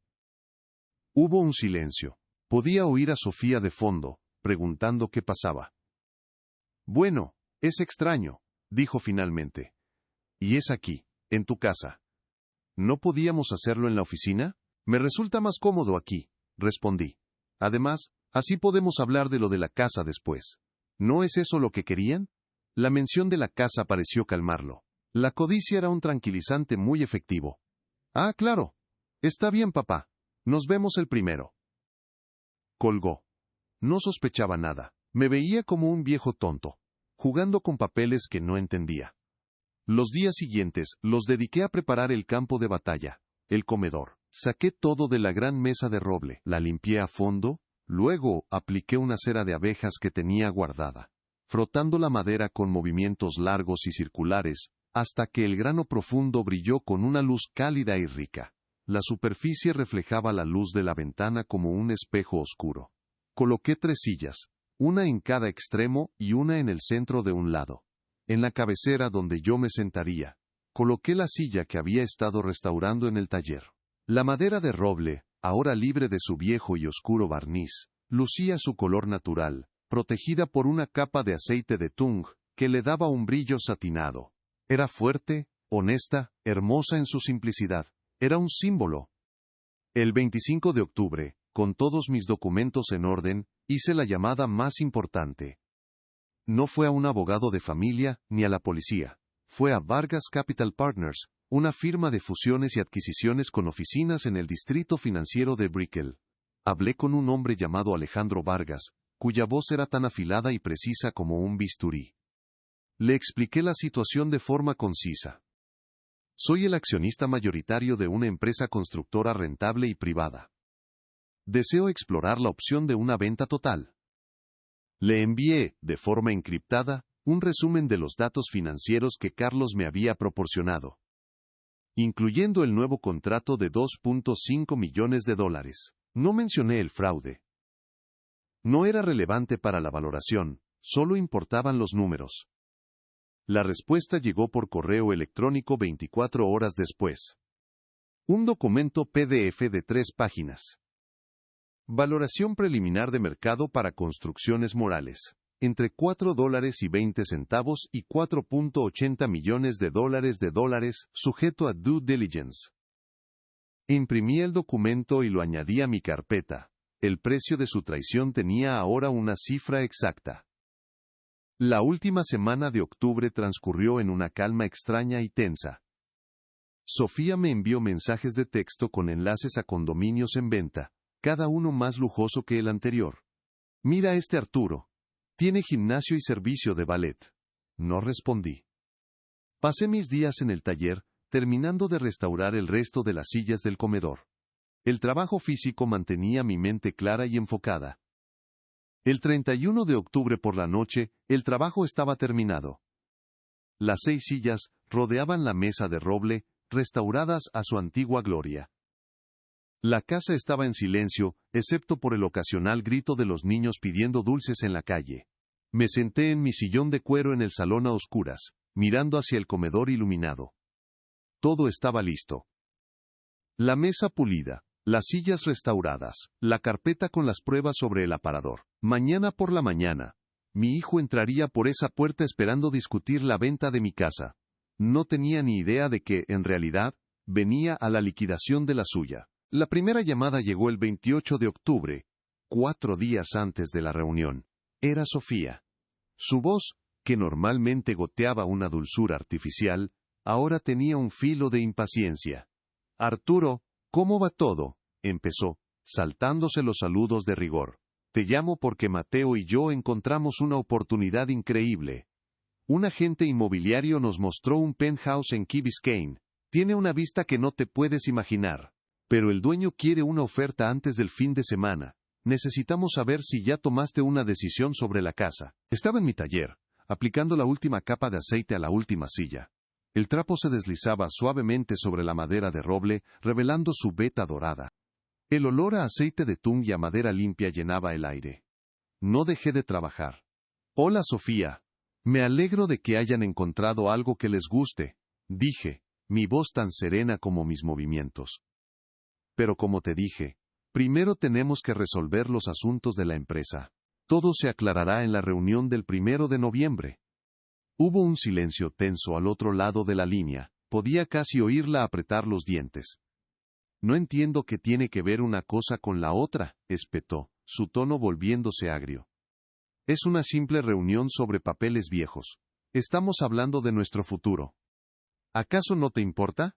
Hubo un silencio. Podía oír a Sofía de fondo, preguntando qué pasaba. Bueno, es extraño, dijo finalmente. Y es aquí, en tu casa. ¿No podíamos hacerlo en la oficina? Me resulta más cómodo aquí, respondí. Además, así podemos hablar de lo de la casa después. ¿No es eso lo que querían? La mención de la casa pareció calmarlo. La codicia era un tranquilizante muy efectivo. Ah, claro. Está bien, papá. Nos vemos el primero. Colgó. No sospechaba nada. Me veía como un viejo tonto, jugando con papeles que no entendía. Los días siguientes los dediqué a preparar el campo de batalla, el comedor. Saqué todo de la gran mesa de roble, la limpié a fondo, luego apliqué una cera de abejas que tenía guardada, frotando la madera con movimientos largos y circulares, hasta que el grano profundo brilló con una luz cálida y rica. La superficie reflejaba la luz de la ventana como un espejo oscuro. Coloqué 3 sillas, una en cada extremo y una en el centro de un lado. En la cabecera donde yo me sentaría, coloqué la silla que había estado restaurando en el taller. La madera de roble, ahora libre de su viejo y oscuro barniz, lucía su color natural, protegida por una capa de aceite de tung, que le daba un brillo satinado. Era fuerte, honesta, hermosa en su simplicidad. Era un símbolo. El 25 de octubre, con todos mis documentos en orden, hice la llamada más importante. No fue a un abogado de familia, ni a la policía. Fue a Vargas Capital Partners, una firma de fusiones y adquisiciones con oficinas en el distrito financiero de Brickell. Hablé con un hombre llamado Alejandro Vargas, cuya voz era tan afilada y precisa como un bisturí. Le expliqué la situación de forma concisa. Soy el accionista mayoritario de una empresa constructora rentable y privada. Deseo explorar la opción de una venta total. Le envié, de forma encriptada, un resumen de los datos financieros que Carlos me había proporcionado, incluyendo el nuevo contrato de $2.5 millones. No mencioné el fraude. No era relevante para la valoración, solo importaban los números. La respuesta llegó por correo electrónico 24 horas después. Un documento PDF de 3 páginas. Valoración preliminar de mercado para construcciones morales. Entre $4.20 y $4.80 millones, sujeto a due diligence. Imprimí el documento y lo añadí a mi carpeta. El precio de su traición tenía ahora una cifra exacta. La última semana de octubre transcurrió en una calma extraña y tensa. Sofía me envió mensajes de texto con enlaces a condominios en venta, cada uno más lujoso que el anterior. Mira este Arturo. Tiene gimnasio y servicio de ballet. No respondí. Pasé mis días en el taller, terminando de restaurar el resto de las sillas del comedor. El trabajo físico mantenía mi mente clara y enfocada. El 31 de octubre por la noche, el trabajo estaba terminado. Las 6 sillas rodeaban la mesa de roble, restauradas a su antigua gloria. La casa estaba en silencio, excepto por el ocasional grito de los niños pidiendo dulces en la calle. Me senté en mi sillón de cuero en el salón a oscuras, mirando hacia el comedor iluminado. Todo estaba listo. La mesa pulida, las sillas restauradas, la carpeta con las pruebas sobre el aparador. Mañana por la mañana, mi hijo entraría por esa puerta esperando discutir la venta de mi casa. No tenía ni idea de que, en realidad, venía a la liquidación de la suya. La primera llamada llegó el 28 de octubre, 4 días antes de la reunión. Era Sofía. Su voz, que normalmente goteaba una dulzura artificial, ahora tenía un filo de impaciencia. Arturo, ¿cómo va todo?, empezó, saltándose los saludos de rigor. Te llamo porque Mateo y yo encontramos una oportunidad increíble. Un agente inmobiliario nos mostró un penthouse en Key Biscayne. Tiene una vista que no te puedes imaginar. Pero el dueño quiere una oferta antes del fin de semana. Necesitamos saber si ya tomaste una decisión sobre la casa. Estaba en mi taller, aplicando la última capa de aceite a la última silla. El trapo se deslizaba suavemente sobre la madera de roble, revelando su veta dorada. El olor a aceite de tung y a madera limpia llenaba el aire. No dejé de trabajar. Hola, Sofía. Me alegro de que hayan encontrado algo que les guste, dije, mi voz tan serena como mis movimientos. Pero como te dije, primero tenemos que resolver los asuntos de la empresa. Todo se aclarará en la reunión del 1 de noviembre. Hubo un silencio tenso al otro lado de la línea. Podía casi oírla apretar los dientes. No entiendo qué tiene que ver una cosa con la otra, espetó, su tono volviéndose agrio. Es una simple reunión sobre papeles viejos. Estamos hablando de nuestro futuro. ¿Acaso no te importa?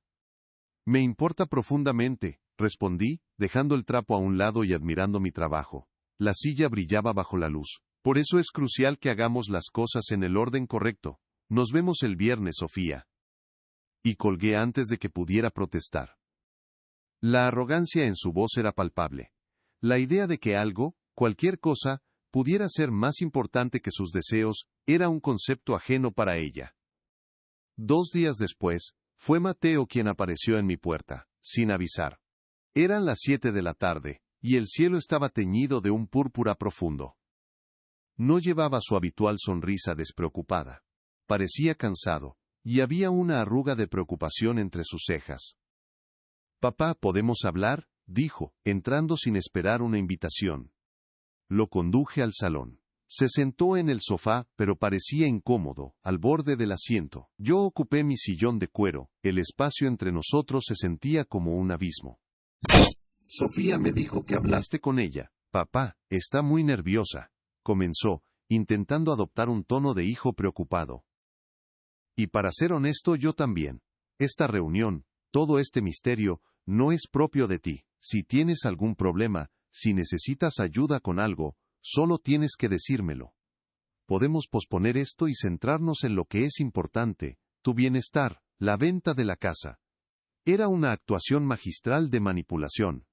Me importa profundamente, respondí, dejando el trapo a un lado y admirando mi trabajo. La silla brillaba bajo la luz. Por eso es crucial que hagamos las cosas en el orden correcto. Nos vemos el viernes, Sofía. Y colgué antes de que pudiera protestar. La arrogancia en su voz era palpable. La idea de que algo, cualquier cosa, pudiera ser más importante que sus deseos, era un concepto ajeno para ella. 2 días después, fue Mateo quien apareció en mi puerta, sin avisar. Eran las 7 de la tarde, y el cielo estaba teñido de un púrpura profundo. No llevaba su habitual sonrisa despreocupada. Parecía cansado, y había una arruga de preocupación entre sus cejas. «Papá, ¿podemos hablar?», dijo, entrando sin esperar una invitación. Lo conduje al salón. Se sentó en el sofá, pero parecía incómodo, al borde del asiento. Yo ocupé mi sillón de cuero. El espacio entre nosotros se sentía como un abismo. Sofía me dijo que hablaste con ella. Papá, está muy nerviosa, comenzó, intentando adoptar un tono de hijo preocupado. Y para ser honesto, yo también. Esta reunión, todo este misterio, no es propio de ti. Si tienes algún problema, si necesitas ayuda con algo, solo tienes que decírmelo. Podemos posponer esto y centrarnos en lo que es importante, tu bienestar, la venta de la casa. Era una actuación magistral de manipulación.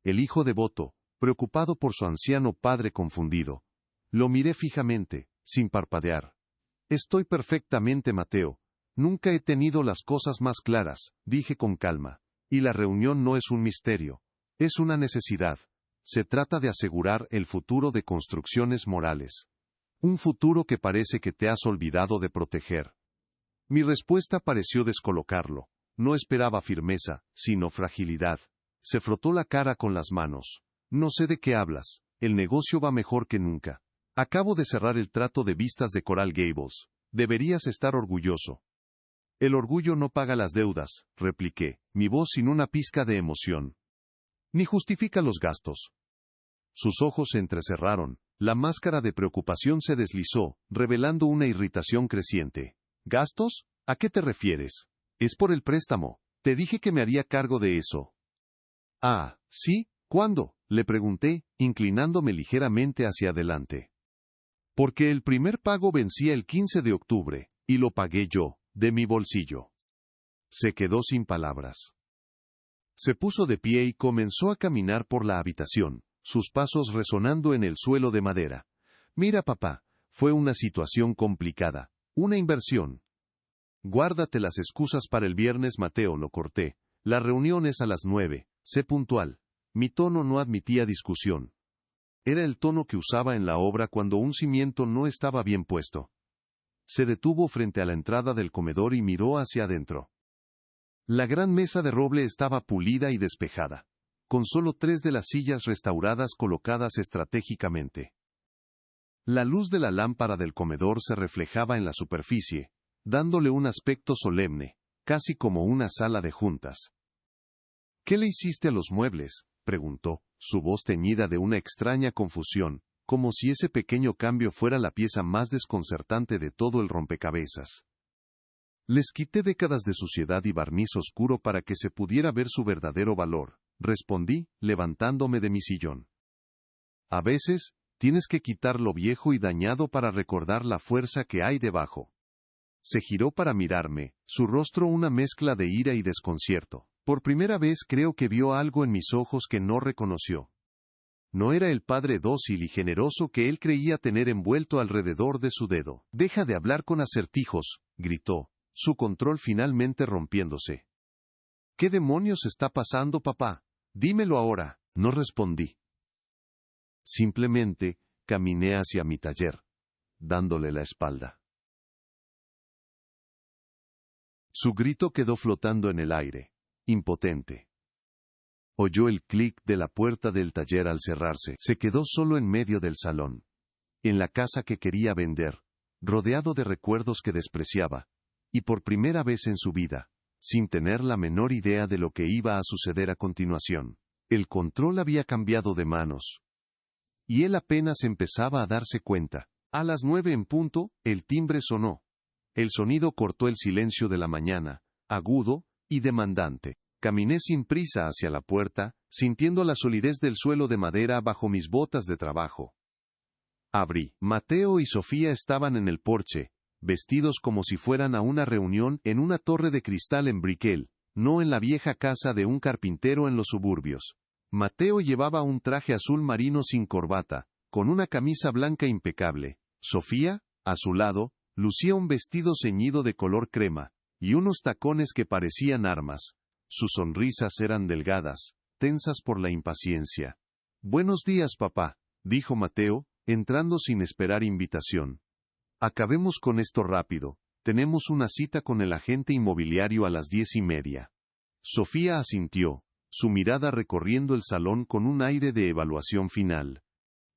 El hijo devoto, preocupado por su anciano padre confundido, lo miré fijamente, sin parpadear. Estoy perfectamente, Mateo. Nunca he tenido las cosas más claras, dije con calma. Y la reunión no es un misterio. Es una necesidad. Se trata de asegurar el futuro de Construcciones Morales. Un futuro que parece que te has olvidado de proteger. Mi respuesta pareció descolocarlo. No esperaba firmeza, sino fragilidad. Se frotó la cara con las manos. No sé de qué hablas. El negocio va mejor que nunca. Acabo de cerrar el trato de vistas de Coral Gables. Deberías estar orgulloso. El orgullo no paga las deudas, repliqué, mi voz sin una pizca de emoción. Ni justifica los gastos. Sus ojos se entrecerraron, la máscara de preocupación se deslizó, revelando una irritación creciente. ¿Gastos? ¿A qué te refieres? Es por el préstamo. Te dije que me haría cargo de eso. Ah, ¿sí? ¿Cuándo? Le pregunté, inclinándome ligeramente hacia adelante. Porque el primer pago vencía el 15 de octubre, y lo pagué yo, de mi bolsillo. Se quedó sin palabras. Se puso de pie y comenzó a caminar por la habitación, sus pasos resonando en el suelo de madera. Mira, papá, fue una situación complicada, una inversión. Guárdate las excusas para el viernes, Mateo, lo corté. La reunión es a las 9, sé puntual. Mi tono no admitía discusión. Era el tono que usaba en la obra cuando un cimiento no estaba bien puesto. Se detuvo frente a la entrada del comedor y miró hacia adentro. La gran mesa de roble estaba pulida y despejada, con solo 3 de las sillas restauradas colocadas estratégicamente. La luz de la lámpara del comedor se reflejaba en la superficie, dándole un aspecto solemne, casi como una sala de juntas. ¿Qué le hiciste a los muebles?, preguntó, su voz teñida de una extraña confusión, como si ese pequeño cambio fuera la pieza más desconcertante de todo el rompecabezas. Les quité décadas de suciedad y barniz oscuro para que se pudiera ver su verdadero valor, respondí, levantándome de mi sillón. A veces, tienes que quitar lo viejo y dañado para recordar la fuerza que hay debajo. Se giró para mirarme, su rostro una mezcla de ira y desconcierto. Por primera vez creo que vio algo en mis ojos que no reconoció. No era el padre dócil y generoso que él creía tener envuelto alrededor de su dedo. «Deja de hablar con acertijos», gritó, su control finalmente rompiéndose. «¿Qué demonios está pasando, papá? Dímelo ahora», no respondí. Simplemente, caminé hacia mi taller, dándole la espalda. Su grito quedó flotando en el aire, impotente. Oyó el clic de la puerta del taller al cerrarse. Se quedó solo en medio del salón, en la casa que quería vender, rodeado de recuerdos que despreciaba, y por primera vez en su vida, sin tener la menor idea de lo que iba a suceder a continuación. El control había cambiado de manos. Y él apenas empezaba a darse cuenta. A las 9 en punto, el timbre sonó. El sonido cortó el silencio de la mañana, agudo y demandante. Caminé sin prisa hacia la puerta, sintiendo la solidez del suelo de madera bajo mis botas de trabajo. Abrí. Mateo y Sofía estaban en el porche, vestidos como si fueran a una reunión en una torre de cristal en Brickell, no en la vieja casa de un carpintero en los suburbios. Mateo llevaba un traje azul marino sin corbata, con una camisa blanca impecable. Sofía, a su lado, lucía un vestido ceñido de color crema, y unos tacones que parecían armas. Sus sonrisas eran delgadas, tensas por la impaciencia. «Buenos días, papá», dijo Mateo, entrando sin esperar invitación. «Acabemos con esto rápido, tenemos una cita con el agente inmobiliario a las 10:30. Sofía asintió, su mirada recorriendo el salón con un aire de evaluación final.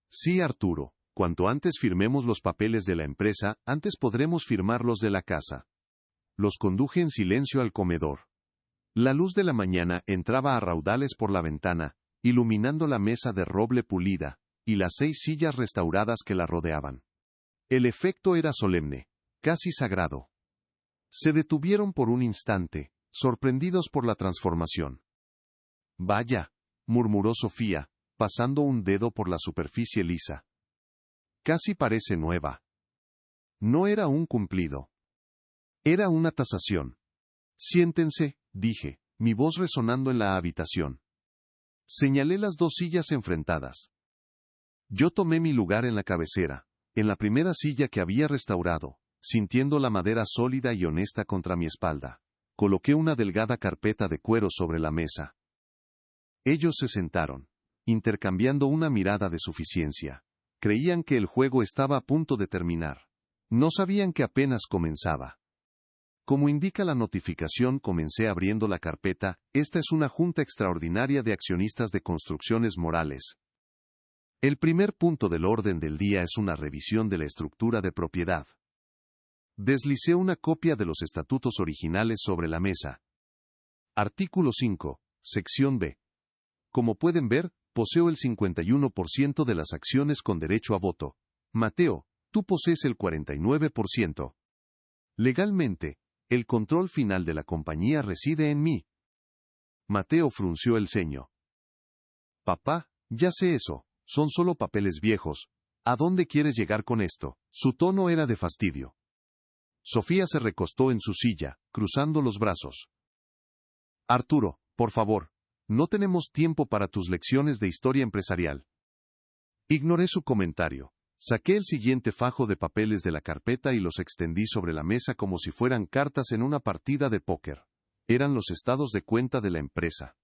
«Sí, Arturo, cuanto antes firmemos los papeles de la empresa, antes podremos firmar los de la casa». Los conduje en silencio al comedor. La luz de la mañana entraba a raudales por la ventana, iluminando la mesa de roble pulida, y las 6 sillas restauradas que la rodeaban. El efecto era solemne, casi sagrado. Se detuvieron por un instante, sorprendidos por la transformación. «Vaya», murmuró Sofía, pasando un dedo por la superficie lisa. «Casi parece nueva». No era un cumplido. Era una tasación. «Siéntense», dije, mi voz resonando en la habitación. Señalé las 2 sillas enfrentadas. Yo tomé mi lugar en la cabecera, en la primera silla que había restaurado, sintiendo la madera sólida y honesta contra mi espalda. Coloqué una delgada carpeta de cuero sobre la mesa. Ellos se sentaron, intercambiando una mirada de suficiencia. Creían que el juego estaba a punto de terminar. No sabían que apenas comenzaba. Como indica la notificación, comencé abriendo la carpeta. Esta es una junta extraordinaria de accionistas de Construcciones Morales. El primer punto del orden del día es una revisión de la estructura de propiedad. Deslicé una copia de los estatutos originales sobre la mesa. Artículo 5, sección B. Como pueden ver, poseo el 51% de las acciones con derecho a voto. Mateo, tú posees el 49%. Legalmente, el control final de la compañía reside en mí. Mateo frunció el ceño. Papá, ya sé eso, son solo papeles viejos. ¿A dónde quieres llegar con esto? Su tono era de fastidio. Sofía se recostó en su silla, cruzando los brazos. Arturo, por favor, no tenemos tiempo para tus lecciones de historia empresarial. Ignoré su comentario. Saqué el siguiente fajo de papeles de la carpeta y los extendí sobre la mesa como si fueran cartas en una partida de póker. Eran los estados de cuenta de la empresa.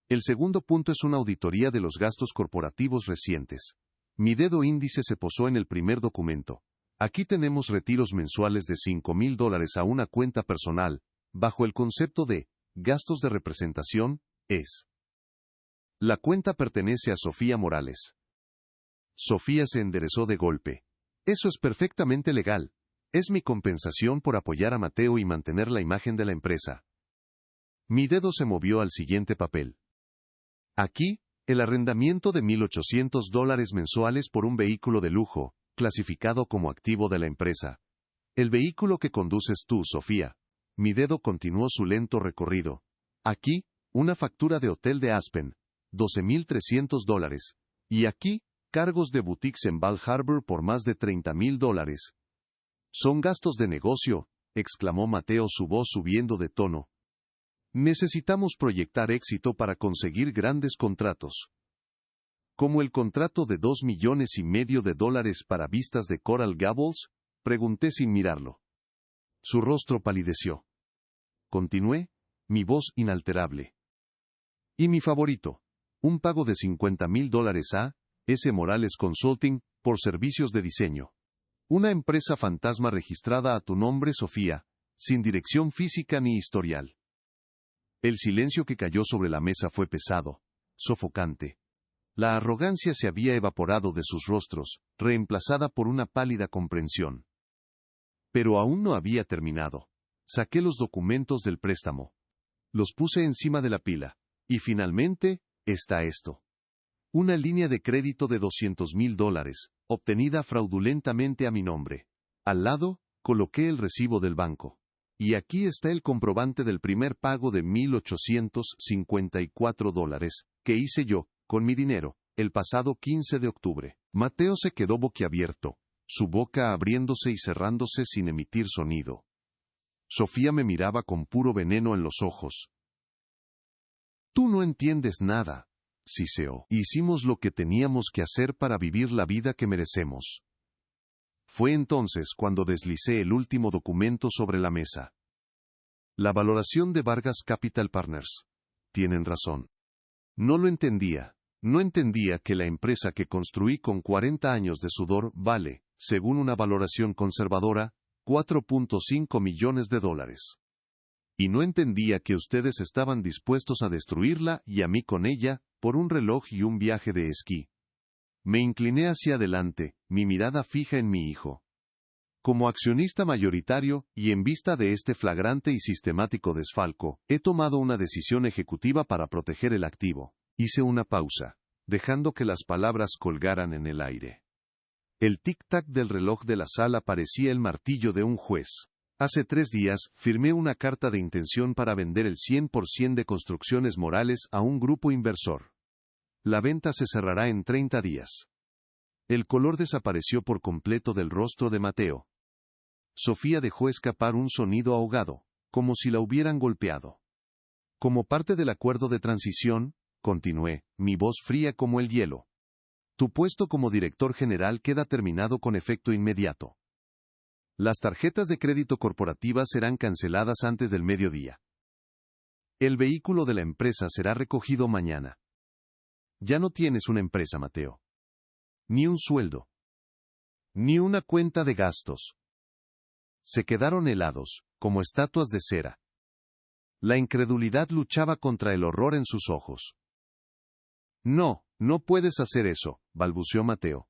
El segundo punto es una auditoría de los gastos corporativos recientes. Mi dedo índice se posó en el primer documento. Aquí tenemos retiros mensuales de $5,000 a una cuenta personal, bajo el concepto de gastos de representación, es. La cuenta pertenece a Sofía Morales. Sofía se enderezó de golpe. Eso es perfectamente legal. Es mi compensación por apoyar a Mateo y mantener la imagen de la empresa. Mi dedo se movió al siguiente papel. Aquí, el arrendamiento de $1,800 mensuales por un vehículo de lujo, clasificado como activo de la empresa. El vehículo que conduces tú, Sofía. Mi dedo continuó su lento recorrido. Aquí, una factura de hotel de Aspen, $12,300. Y aquí, cargos de boutiques en Bal Harbour por más de $30,000. Son gastos de negocio, exclamó Mateo, su voz subiendo de tono. Necesitamos proyectar éxito para conseguir grandes contratos. ¿Como el contrato de $2,500,000 para vistas de Coral Gables? Pregunté sin mirarlo. Su rostro palideció. Continué, mi voz inalterable. Y mi favorito, un pago de $50,000 a S. Morales Consulting, por servicios de diseño. Una empresa fantasma registrada a tu nombre, Sofía, sin dirección física ni historial. El silencio que cayó sobre la mesa fue pesado, sofocante. La arrogancia se había evaporado de sus rostros, reemplazada por una pálida comprensión. Pero aún no había terminado. Saqué los documentos del préstamo. Los puse encima de la pila. Y finalmente, está esto. Una línea de crédito de $200,000, obtenida fraudulentamente a mi nombre. Al lado, coloqué el recibo del banco. Y aquí está el comprobante del primer pago de $1,854, que hice yo, con mi dinero, el pasado 15 de octubre. Mateo se quedó boquiabierto, su boca abriéndose y cerrándose sin emitir sonido. Sofía me miraba con puro veneno en los ojos. Tú no entiendes nada, siseó. Hicimos lo que teníamos que hacer para vivir la vida que merecemos. Fue entonces cuando deslicé el último documento sobre la mesa. La valoración de Vargas Capital Partners. Tienen razón. No lo entendía. No entendía que la empresa que construí con 40 años de sudor vale, según una valoración conservadora, $4.5 millones. Y no entendía que ustedes estaban dispuestos a destruirla y a mí con ella, por un reloj y un viaje de esquí. Me incliné hacia adelante, mi mirada fija en mi hijo. Como accionista mayoritario, y en vista de este flagrante y sistemático desfalco, he tomado una decisión ejecutiva para proteger el activo. Hice una pausa, dejando que las palabras colgaran en el aire. El tic-tac del reloj de la sala parecía el martillo de un juez. Hace 3 días, firmé una carta de intención para vender el 100% de Construcciones Morales a un grupo inversor. La venta se cerrará en 30 días. El color desapareció por completo del rostro de Mateo. Sofía dejó escapar un sonido ahogado, como si la hubieran golpeado. Como parte del acuerdo de transición, continué, mi voz fría como el hielo. Tu puesto como director general queda terminado con efecto inmediato. Las tarjetas de crédito corporativas serán canceladas antes del mediodía. El vehículo de la empresa será recogido mañana. Ya no tienes una empresa, Mateo. Ni un sueldo. Ni una cuenta de gastos. Se quedaron helados, como estatuas de cera. La incredulidad luchaba contra el horror en sus ojos. No, no puedes hacer eso, balbuceó Mateo.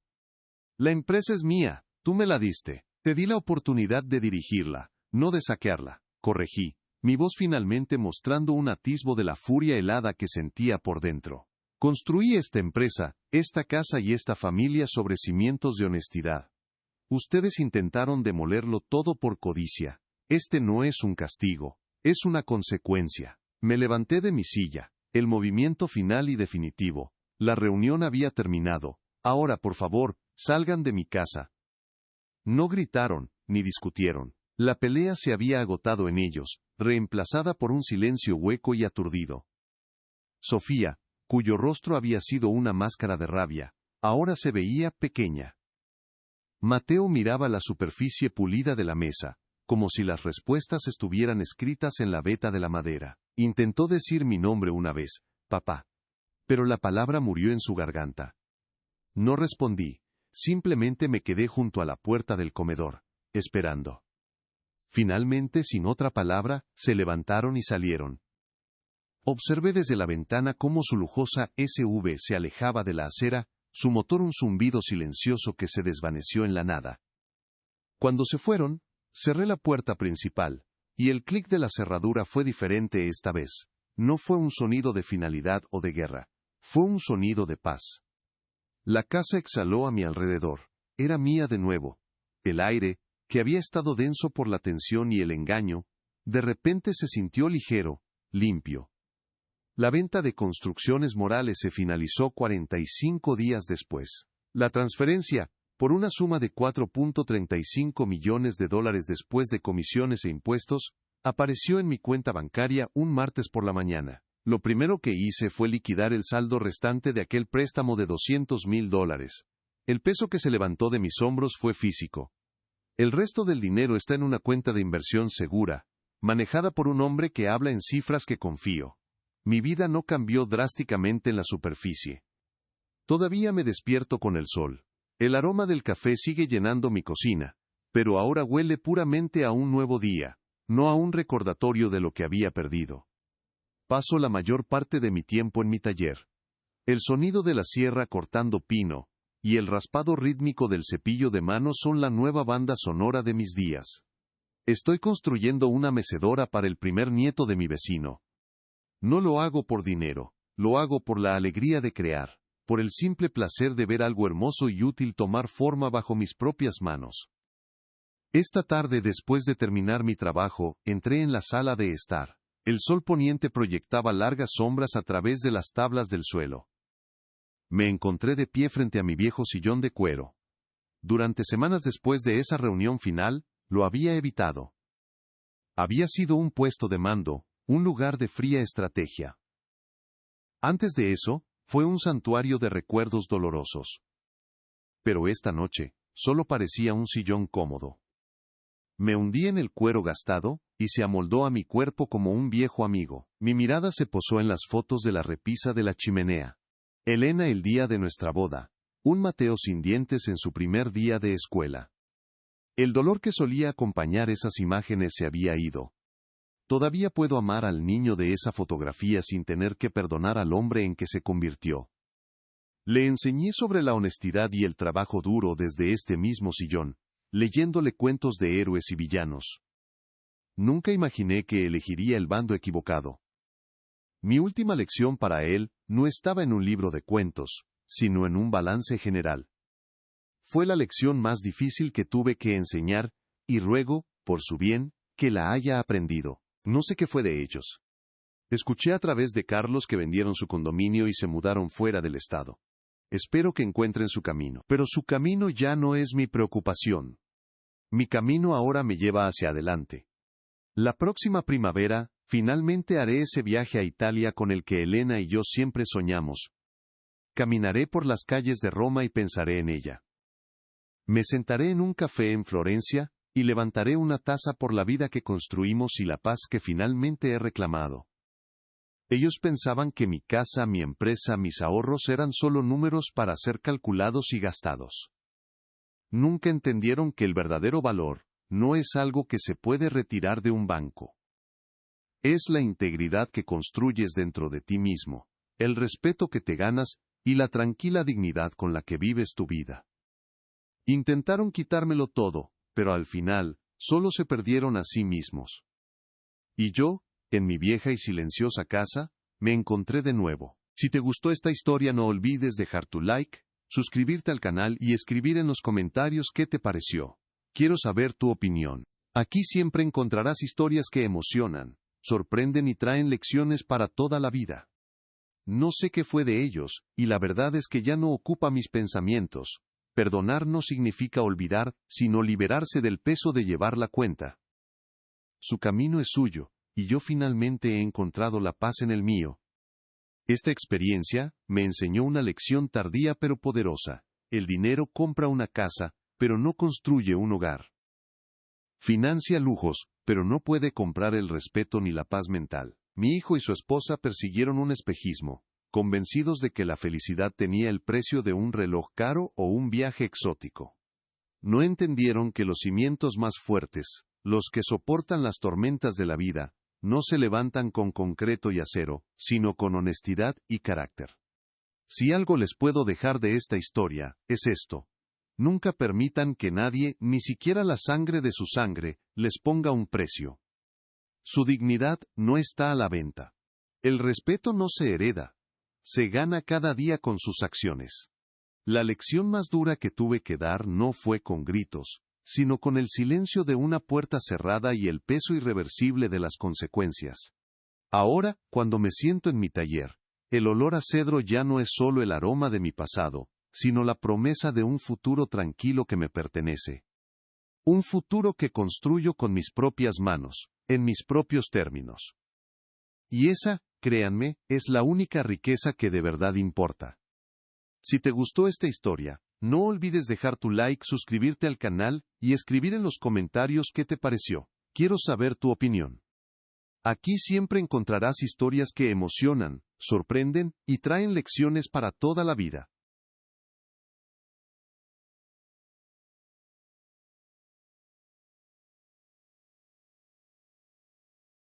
La empresa es mía, tú me la diste. Te di la oportunidad de dirigirla, no de saquearla, corregí, mi voz finalmente mostrando un atisbo de la furia helada que sentía por dentro. Construí esta empresa, esta casa y esta familia sobre cimientos de honestidad. Ustedes intentaron demolerlo todo por codicia. Este no es un castigo, es una consecuencia. Me levanté de mi silla. El movimiento final y definitivo. La reunión había terminado. Ahora, por favor, salgan de mi casa. No gritaron, ni discutieron. La pelea se había agotado en ellos, reemplazada por un silencio hueco y aturdido. Sofía, cuyo rostro había sido una máscara de rabia, ahora se veía pequeña. Mateo miraba la superficie pulida de la mesa, como si las respuestas estuvieran escritas en la veta de la madera. Intentó decir mi nombre una vez, papá. Pero la palabra murió en su garganta. No respondí, simplemente me quedé junto a la puerta del comedor, esperando. Finalmente, sin otra palabra, se levantaron y salieron. Observé desde la ventana cómo su lujosa SUV se alejaba de la acera, su motor un zumbido silencioso que se desvaneció en la nada. Cuando se fueron, cerré la puerta principal, y el clic de la cerradura fue diferente esta vez. No fue un sonido de finalidad o de guerra, fue un sonido de paz. La casa exhaló a mi alrededor, era mía de nuevo. El aire, que había estado denso por la tensión y el engaño, de repente se sintió ligero, limpio. La venta de Construcciones Morales se finalizó 45 días después. La transferencia, por una suma de $4.35 millones después de comisiones e impuestos, apareció en mi cuenta bancaria un martes por la mañana. Lo primero que hice fue liquidar el saldo restante de aquel préstamo de $200,000. El peso que se levantó de mis hombros fue físico. El resto del dinero está en una cuenta de inversión segura, manejada por un hombre que habla en cifras que confío. Mi vida no cambió drásticamente en la superficie. Todavía me despierto con el sol. El aroma del café sigue llenando mi cocina, pero ahora huele puramente a un nuevo día, no a un recordatorio de lo que había perdido. Paso la mayor parte de mi tiempo en mi taller. El sonido de la sierra cortando pino, y el raspado rítmico del cepillo de mano son la nueva banda sonora de mis días. Estoy construyendo una mecedora para el primer nieto de mi vecino. No lo hago por dinero, lo hago por la alegría de crear, por el simple placer de ver algo hermoso y útil tomar forma bajo mis propias manos. Esta tarde, después de terminar mi trabajo, entré en la sala de estar. El sol poniente proyectaba largas sombras a través de las tablas del suelo. Me encontré de pie frente a mi viejo sillón de cuero. Durante semanas después de esa reunión final, lo había evitado. Había sido un puesto de mando, un lugar de fría estrategia. Antes de eso, fue un santuario de recuerdos dolorosos. Pero esta noche, solo parecía un sillón cómodo. Me hundí en el cuero gastado, y se amoldó a mi cuerpo como un viejo amigo. Mi mirada se posó en las fotos de la repisa de la chimenea. Elena el día de nuestra boda. Un Mateo sin dientes en su primer día de escuela. El dolor que solía acompañar esas imágenes se había ido. Todavía puedo amar al niño de esa fotografía sin tener que perdonar al hombre en que se convirtió. Le enseñé sobre la honestidad y el trabajo duro desde este mismo sillón, leyéndole cuentos de héroes y villanos. Nunca imaginé que elegiría el bando equivocado. Mi última lección para él no estaba en un libro de cuentos, sino en un balance general. Fue la lección más difícil que tuve que enseñar, y ruego, por su bien, que la haya aprendido. No sé qué fue de ellos. Escuché a través de Carlos que vendieron su condominio y se mudaron fuera del estado. Espero que encuentren su camino. Pero su camino ya no es mi preocupación. Mi camino ahora me lleva hacia adelante. La próxima primavera, finalmente haré ese viaje a Italia con el que Elena y yo siempre soñamos. Caminaré por las calles de Roma y pensaré en ella. Me sentaré en un café en Florencia, y levantaré una taza por la vida que construimos y la paz que finalmente he reclamado. Ellos pensaban que mi casa, mi empresa, mis ahorros eran solo números para ser calculados y gastados. Nunca entendieron que el verdadero valor no es algo que se puede retirar de un banco. Es la integridad que construyes dentro de ti mismo, el respeto que te ganas y la tranquila dignidad con la que vives tu vida. Intentaron quitármelo todo, pero al final, solo se perdieron a sí mismos. Y yo, en mi vieja y silenciosa casa, me encontré de nuevo. Si te gustó esta historia, no olvides dejar tu like, suscribirte al canal y escribir en los comentarios qué te pareció. Quiero saber tu opinión. Aquí siempre encontrarás historias que emocionan, sorprenden y traen lecciones para toda la vida. No sé qué fue de ellos, y la verdad es que ya no ocupa mis pensamientos. Perdonar no significa olvidar, sino liberarse del peso de llevar la cuenta. Su camino es suyo, y yo finalmente he encontrado la paz en el mío. Esta experiencia me enseñó una lección tardía pero poderosa. El dinero compra una casa, pero no construye un hogar. Financia lujos, pero no puede comprar el respeto ni la paz mental. Mi hijo y su esposa persiguieron un espejismo, convencidos de que la felicidad tenía el precio de un reloj caro o un viaje exótico. No entendieron que los cimientos más fuertes, los que soportan las tormentas de la vida, no se levantan con concreto y acero, sino con honestidad y carácter. Si algo les puedo dejar de esta historia, es esto. Nunca permitan que nadie, ni siquiera la sangre de su sangre, les ponga un precio. Su dignidad no está a la venta. El respeto no se hereda. Se gana cada día con sus acciones. La lección más dura que tuve que dar no fue con gritos, sino con el silencio de una puerta cerrada y el peso irreversible de las consecuencias. Ahora, cuando me siento en mi taller, el olor a cedro ya no es solo el aroma de mi pasado, sino la promesa de un futuro tranquilo que me pertenece. Un futuro que construyo con mis propias manos, en mis propios términos. Y esa, créanme, es la única riqueza que de verdad importa. Si te gustó esta historia, no olvides dejar tu like, suscribirte al canal y escribir en los comentarios qué te pareció. Quiero saber tu opinión. Aquí siempre encontrarás historias que emocionan, sorprenden y traen lecciones para toda la vida.